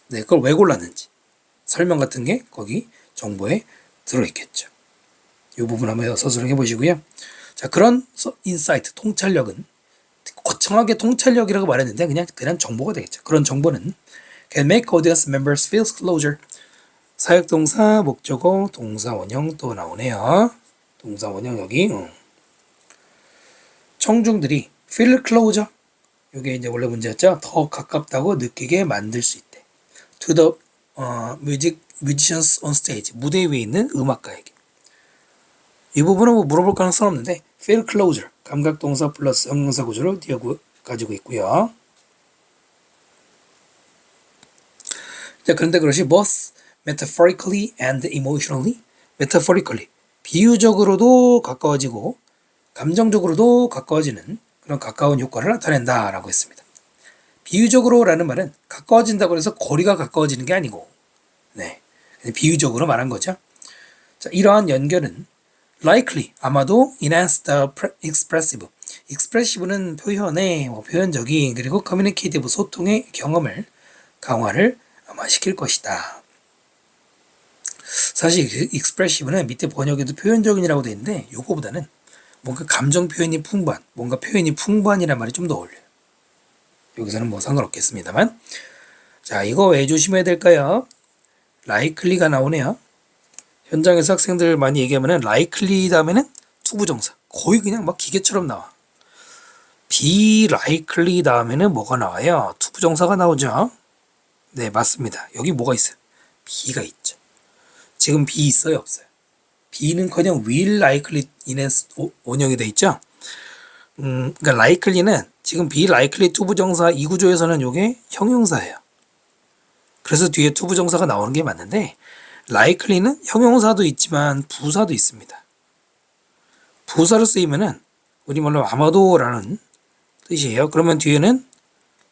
네, 그걸 왜 골랐는지 설명 같은 게 거기 정보에 들어있겠죠. 이 부분 한번 서술을 해보시고요. 자, 그런 인사이트, 통찰력은 거창하게 통찰력이라고 말했는데 그냥 정보가 되겠죠. 그런 정보는 can make audience members feel closer. 사역동사, 목적어, 동사 원형 또 나오네요. 동사 원형 여기 청중들이 feel closer. 이게 이제 원래 문제였죠. 더 가깝다고 느끼게 만들 수 있대. To the musicians on stage. 무대 위에 있는 음악가에게. 이 부분은 뭐 물어볼 가능성은 없는데 feel closer. 감각동사 플러스 형용사 구조를 가지고 있고요. 자, 그런데 그것이 both metaphorically and emotionally. metaphorically. 비유적으로도 가까워지고 감정적으로도 가까워지는 그런 가까운 효과를 나타낸다라고 했습니다. 비유적으로라는 말은 가까워진다고 해서 거리가 가까워지는 게 아니고 네, 비유적으로 말한 거죠. 자, 이러한 연결은 likely 아마도 enhance the expressive expressive는 표현의 표현적인 그리고 communicative 소통의 경험을 강화를 아마 시킬 것이다. 사실 그 expressive는 밑에 번역에도 표현적인이라고 되어 있는데 요거보다는 뭔가 감정 표현이 풍부한, 뭔가 표현이 풍부한이란 말이 좀 더 어울려요. 여기서는 뭐 상관없겠습니다만. 자, 이거 왜 조심해야 될까요? likely가 나오네요. 현장에서 학생들 많이 얘기하면은 likely 다음에는 투부정사. 거의 그냥 막 기계처럼 나와. be likely 다음에는 뭐가 나와요? 투부정사가 나오죠. 네, 맞습니다. 여기 뭐가 있어요? be가 있죠. 지금 be 있어요? 없어요? be는커녕 will likely enhance 원형이 돼 있죠. 그러니까 likely는 지금 be likely 투부정사 이 구조에서는 이게 형용사예요. 그래서 뒤에 투부정사가 나오는 게 맞는데 likely는 형용사도 있지만 부사도 있습니다. 부사로 쓰이면은 우리말로 아마도라는 뜻이에요. 그러면 뒤에는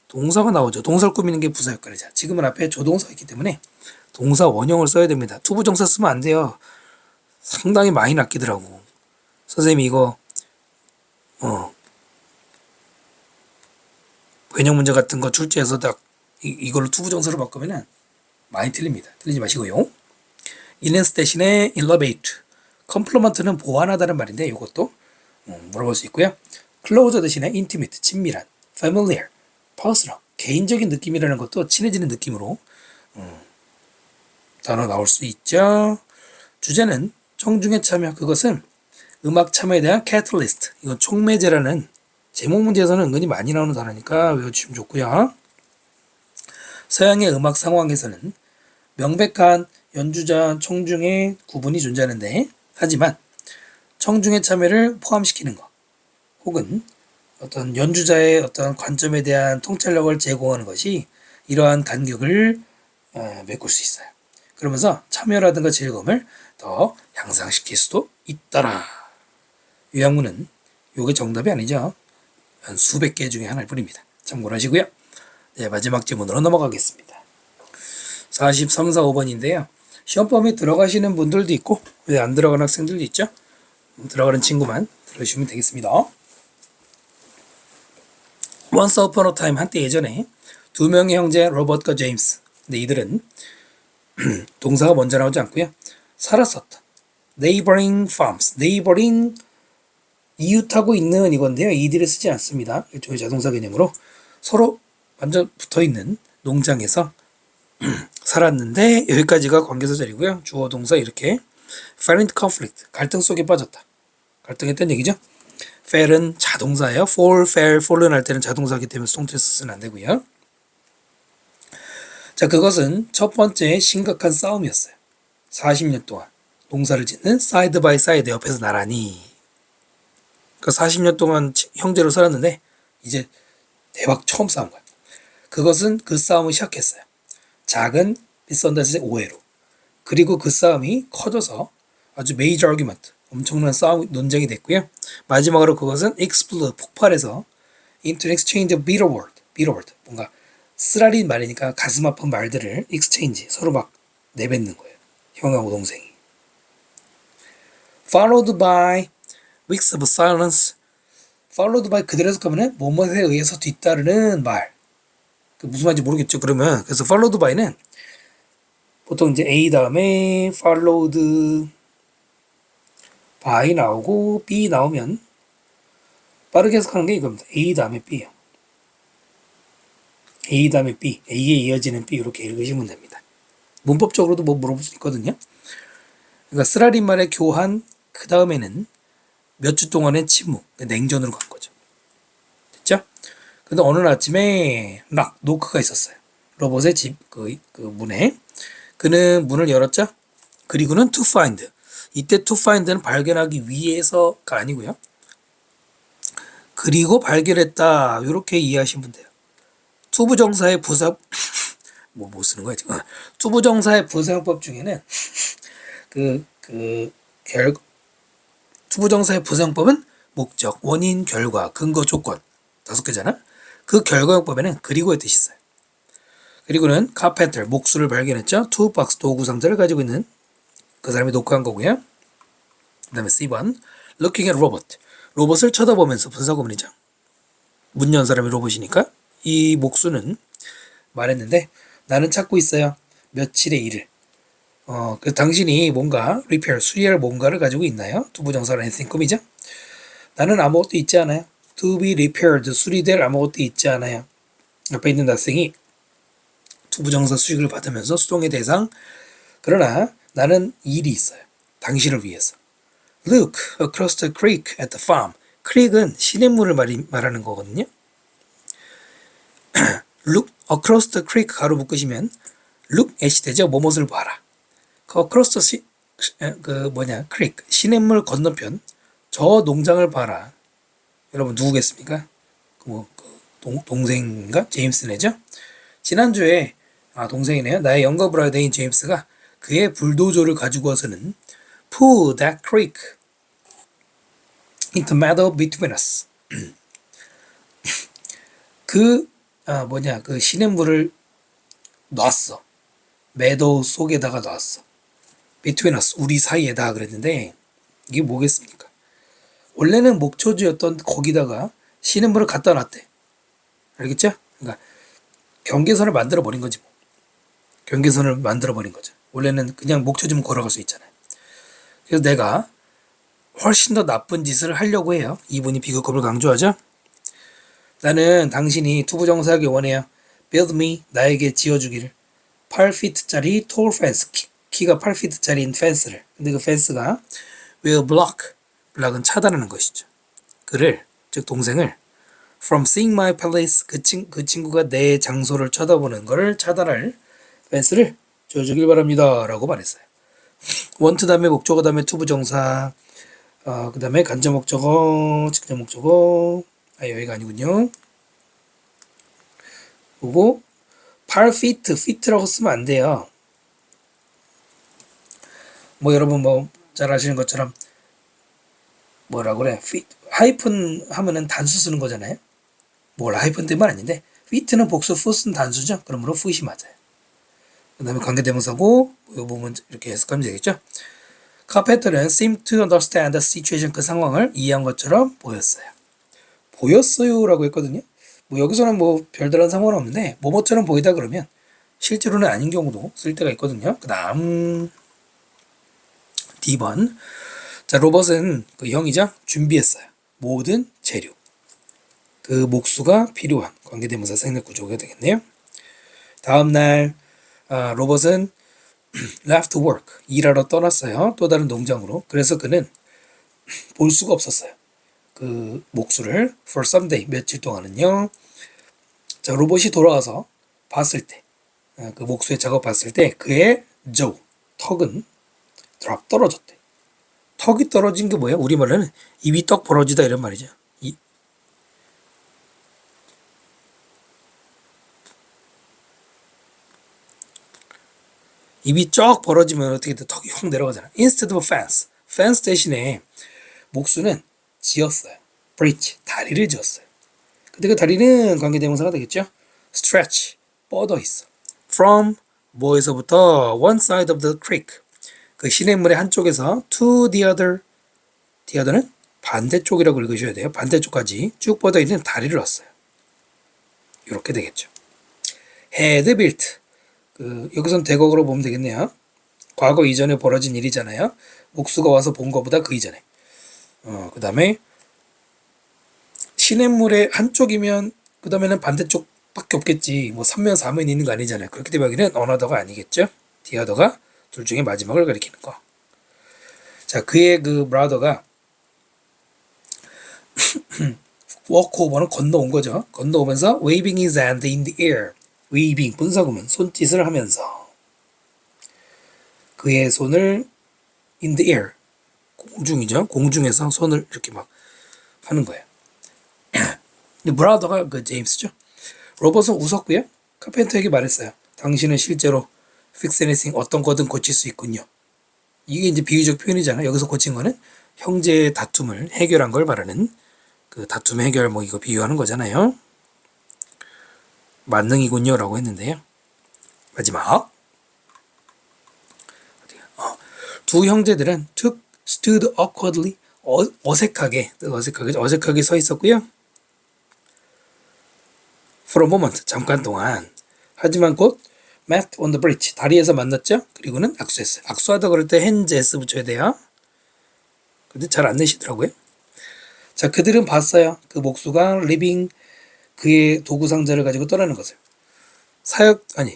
동사가 나오죠. 동사를 꾸미는 게 부사 역할이죠. 지금은 앞에 조동사가 있기 때문에 동사 원형을 써야 됩니다. 투부정사 쓰면 안 돼요. 상당히 많이 낚이더라고. 선생님이 이거 변형 문제 같은 거 출제해서 딱 이걸로 투부정사로 바꾸면은 많이 틀립니다. 틀리지 마시고요. 인렌스 대신에 elevate. 컴플리먼트는 보완하다는 말인데 이것도 물어볼 수 있고요. close 대신에 intimate, 친밀한, familiar, personal, 개인적인 느낌이라는 것도 친해지는 느낌으로 단어 나올 수 있죠. 주제는 청중의 참여, 그것은 음악 참여에 대한 catalyst, 이건 촉매제라는 제목 문제에서는 은근히 많이 나오는 단어니까 외워주시면 좋고요. 서양의 음악 상황에서는 명백한 연주자, 청중의 구분이 존재하는데, 하지만 청중의 참여를 포함시키는 것, 혹은 어떤 연주자의 어떤 관점에 대한 통찰력을 제공하는 것이 이러한 간격을 메꿀 수 있어요. 그러면서 참여라든가 즐거움을 더 향상시킬 수도 있더라. 요약문은 요게 정답이 아니죠. 한 수백 개 중에 하나일 뿐입니다. 참고를 하시고요. 네, 마지막 질문으로 넘어가겠습니다. 43, 4, 5번인데요. 시험 범위 들어가시는 분들도 있고 왜 안 들어가는 학생들도 있죠. 들어가는 친구만 들어주시면 되겠습니다. Once upon a time, 한때 예전에 두 명의 형제 로버트과 제임스. 근데 이들은 동사가 먼저 나오지 않고요. 살았었다. Neighboring farms. Neighboring 이웃하고 있는 이건데요. 이들을 쓰지 않습니다. 일종의 자동사 개념으로 서로 완전 붙어있는 농장에서 살았는데 여기까지가 관계사절이고요. 주어 동사 이렇게 fell into conflict. 갈등 속에 빠졌다. 갈등했다는 얘기죠. fell은 자동사예요. fall, fell, fallen 할 때는 자동사이기 때문에 수동태에서 쓰면 안 되고요. 자, 그것은 첫 번째 심각한 싸움이었어요. 40년 동안 농사를 짓는 사이드 바이 사이드 옆에서 나란히. 그러니까 40년 동안 형제로 살았는데 이제 대박 처음 싸운 거야. 그것은 그 싸움을 시작했어요. 작은 미스언더스의 오해로. 그리고 그 싸움이 커져서 아주 메이저 아규먼트, 엄청난 싸움, 논쟁이 됐고요. 마지막으로 그것은 explode, 폭발해서 into an exchange of bitter word, bitter word. 뭔가 쓰라린 말이니까 가슴 아픈 말들을 exchange, 서로 막 내뱉는 거예요. 형하고 동생이. followed by weeks of silence. followed by 그대로 해석하면은 뭐뭐에 의해서 뒤따르는 말. 그 무슨 말인지 모르겠죠. 그러면 그래서 followed by는 보통 이제 A 다음에 followed by 나오고 B 나오면 빠르게 해석하는 게 이겁니다. A 다음에 B요. A 다음에 B, A에 이어지는 B 이렇게 읽으시면 됩니다. 문법적으로도 뭐 물어볼 수 있거든요. 그러니까 쓰라린 말의 교환 그 다음에는 몇 주 동안의 침묵, 냉전으로 간 거죠. 됐죠? 근데 어느 아침에 노크가 있었어요. 로봇의 집 그 문에. 그는 문을 열었죠. 그리고는 to find. 이때 to find는 발견하기 위해서가 아니고요. 그리고 발견했다. 이렇게 이해하시면 돼요. 투부정사의 부사 뭐 쓰는 거야 지금? 투부정사의 부사용법 중에는 투부정사의 부사용법은 목적, 원인, 결과, 근거, 조건 5개잖아. 그 결과용법에는 그리고의 뜻이 있어요. 그리고는 carpenter, 목수를 발견했죠. toolbox, 도구 상자를 가지고 있는 그 사람이 녹화한 거고요. 그 다음에 C번, looking at robot, 로봇을 쳐다보면서 분사구문이죠. 문 연 사람이 로봇이니까 이 목수는 말했는데 나는 찾고 있어요. 며칠의 일을. 그 당신이 뭔가 repair, 수리할 뭔가를 가지고 있나요? 투부정사로 anything 꿈이죠. 나는 아무것도 있지 않아요. to be repaired, 수리될 아무것도 있지 않아요. 옆에 있는 학생이 투부정사 수익을 받으면서 수동의 대상. 그러나 나는 일이 있어요. 당신을 위해서. Look across the creek at the farm. creek은 시냇물을 말하는 거거든요. Look across the creek 가로 묶으시면 look at이 되죠. 뭐뭇을 봐라. 그 across creek 시냇물 건너편 저 농장을 봐라. 여러분 누구겠습니까? 동생인가? 제임스네죠. 지난주에 동생이네요. 나의 영거 브라더인 제임스가 그의 불도저를 가지고 와서는 pull that creek into meadow between us. 그 시냇물을 놨어. meadow 속에다가 놨어. between us, 우리 사이에다 그랬는데 이게 뭐겠습니까? 원래는 목초지였던 거기다가 시냇물을 갖다 놨대. 알겠죠? 그러니까 경계선을 만들어 버린 거지 뭐. 경계선을 만들어 버린 거죠. 원래는 그냥 목초지면 걸어갈 수 있잖아요. 그래서 내가 훨씬 더 나쁜 짓을 하려고 해요. 이분이 비극급을 강조하죠. 나는 당신이 투부정사하기 원해요. Build me, 나에게 지어주기를. 8feet짜리 tall fence, 키가 8feet짜리인 펜스를. 근데 그 펜스가 will block, block은 차단하는 것이죠. 그를, 즉 동생을 from seeing my palace, 그 친구가 내 장소를 쳐다보는 것을 차단할 펜스를 지어주길 바랍니다. 라고 말했어요. want 다음에 목적어 다음에 투부정사, 그 다음에 간접 목적어, 직접 목적어, 여기가 아니군요. 그리고 8feet, feet라고 쓰면 안 돼요. 뭐 여러분 뭐 잘 아시는 것처럼 뭐라 그래? feet, 하이픈 하면은 단수 쓰는 거잖아요. 뭘 하이픈 때문 아닌데 feet는 복수, foot은 단수죠. 그러므로 foot이 맞아요. 그 다음에 관계대명사고 이 부분 이렇게 해석하면 되겠죠. 카펜터는 seemed to understand the situation, 그 상황을 이해한 것처럼 보였어요. 보였어요라고 했거든요. 뭐 여기서는 뭐 별다른 상관은 없는데 뭐뭐처럼 보이다 그러면 실제로는 아닌 경우도 쓸 때가 있거든요. 그 다음 D번. 자, 로봇은 그 형이죠. 준비했어요. 모든 재료. 그 목수가 필요한 관계대명사 생략 구조가 되겠네요. 다음날 로봇은 left work, 일하러 떠났어요. 또 다른 농장으로. 그래서 그는 볼 수가 없었어요. 그 목수를 for some day, 며칠 동안은요. 자, 로봇이 돌아와서 봤을 때, 그 목수의 작업 봤을 때 그의 jaw, 턱은 drop, 떨어졌대. 턱이 떨어진 게 뭐예요? 우리말로는 입이 떡 벌어지다 이런 말이죠. 입이 쩍 벌어지면 어떻게 돼? 턱이 확 내려가잖아. Instead of fence, fence 대신에 목수는 지었어요. bridge, 다리를 지었어요. 근데 그 다리는 관계대명사가 되겠죠? stretch, 뻗어 있어. from, 뭐에서부터 one side of the creek, 그 시냇물의 한쪽에서 to the other, the other는 반대쪽이라고 읽으셔야 돼요. 반대쪽까지 쭉 뻗어 있는 다리를 놨어요. 이렇게 되겠죠. had built, 여기선 대곡으로 보면 되겠네요. 과거 이전에 벌어진 일이잖아요. 목수가 와서 본 것보다 그 이전에. 그 다음에 시냇물의 한쪽이면 그 다음에는 반대쪽밖에 없겠지. 뭐 3면 4면 있는 거 아니잖아요. 그렇게 되면 여기는 어나더가 아니겠죠. 디어더가 둘 중에 마지막을 가리키는 거. 자, 그의 그 브라더가 워크오버는 건너온 거죠. 건너오면서 waving his hand in the air. waving, 분사구문, 손짓을 하면서 그의 손을 in the air, 공중이죠. 공중에서 손을 이렇게 막 하는 거예요. 브라더가 그 제임스죠. 로봇은 웃었고요. 카펜터에게 말했어요. 당신은 실제로 fix anything, 어떤 거든 고칠 수 있군요. 이게 이제 비유적 표현이잖아요. 여기서 고친 거는 형제의 다툼을 해결한 걸 말하는 그 다툼 해결 뭐 이거 비유하는 거잖아요. 만능이군요 라고 했는데요. 마지막 두 형제들은 stood awkwardly, 어색하게 서 있었고요. For a moment, 잠깐 동안. 하지만 곧 met on the bridge, 다리에서 만났죠. 그리고는 악수했어요. 악수하다 그럴 때 hands s 붙여야 돼요. 근데 잘 안 내시더라고요. 자, 그들은 봤어요. 그 목수가 living, 그의 도구 상자를 가지고 떠나는 것을.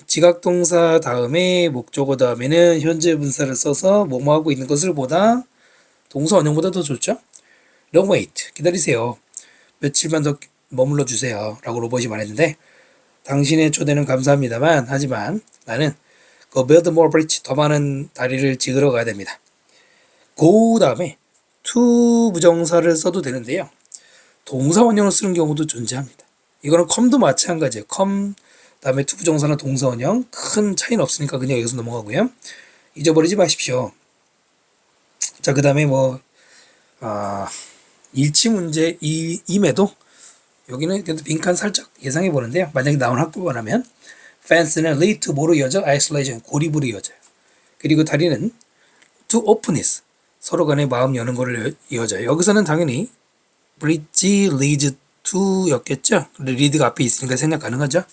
지각동사 다음에 목적어 다음에는 현재 분사를 써서 뭐뭐하고 있는 것을 보다 동사 원형보다 더 좋죠. Don't wait, 기다리세요. 며칠만 더 머물러 주세요 라고 로봇이 말했는데, 당신의 초대는 감사합니다만 하지만 나는 go build more bridge, 더 많은 다리를 지으러 가야 됩니다. go 다음에 to 부정사를 써도 되는데요. 동사 원형을 쓰는 경우도 존재합니다. 이거는 come도 마찬가지예요. come 다음에 to 부정사는 동사 원형, 큰 차이는 없으니까 그냥 여기서 넘어가고요. 잊어버리지 마십시오. 자, 그 다음에 일치 문제임에도 여기는 그래도 빈칸 살짝 예상해 보는데요. 만약에 나온 학교라면 fence는 lead to 뭐로 이어져? isolation, 고립으로 이어져요. 그리고 다리는 to openness, 서로 간에 마음 여는 거를 이어져요. 여기서는 당연히 bridge leads to 였겠죠? lead가 앞에 있으니까 생략 가능하죠?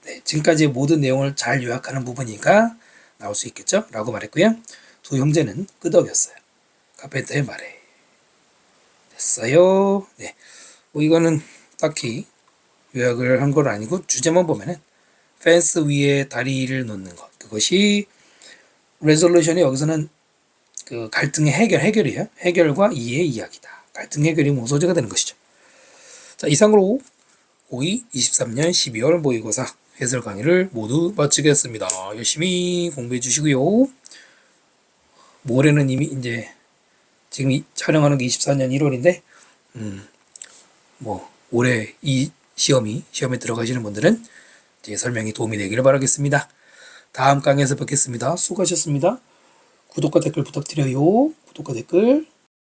네, 지금까지 모든 내용을 잘 요약하는 부분이니까 나올 수 있겠죠? 라고 말했고요. 두 형제는 끄덕였어요. 카펜터의 말에. 됐어요. 네. 이거는 딱히 요약을 한 건 아니고 주제만 보면은 펜스 위에 다리를 놓는 것. 그것이 레졸루션이 여기서는 그 갈등의 해결이에요. 해결과 이해의 이야기다. 갈등 해결이 소재가 되는 것이죠. 자, 이상으로 고2 23년 12월 모의고사 해설 강의를 모두 마치겠습니다. 열심히 공부해 주시고요. 모레는 이미 이제 지금 촬영하는 게 24년 1월인데 올해 이 시험에 들어가시는 분들은 제 설명이 도움이 되기를 바라겠습니다. 다음 강의에서 뵙겠습니다. 수고하셨습니다. 구독과 댓글 부탁드려요. 구독과 댓글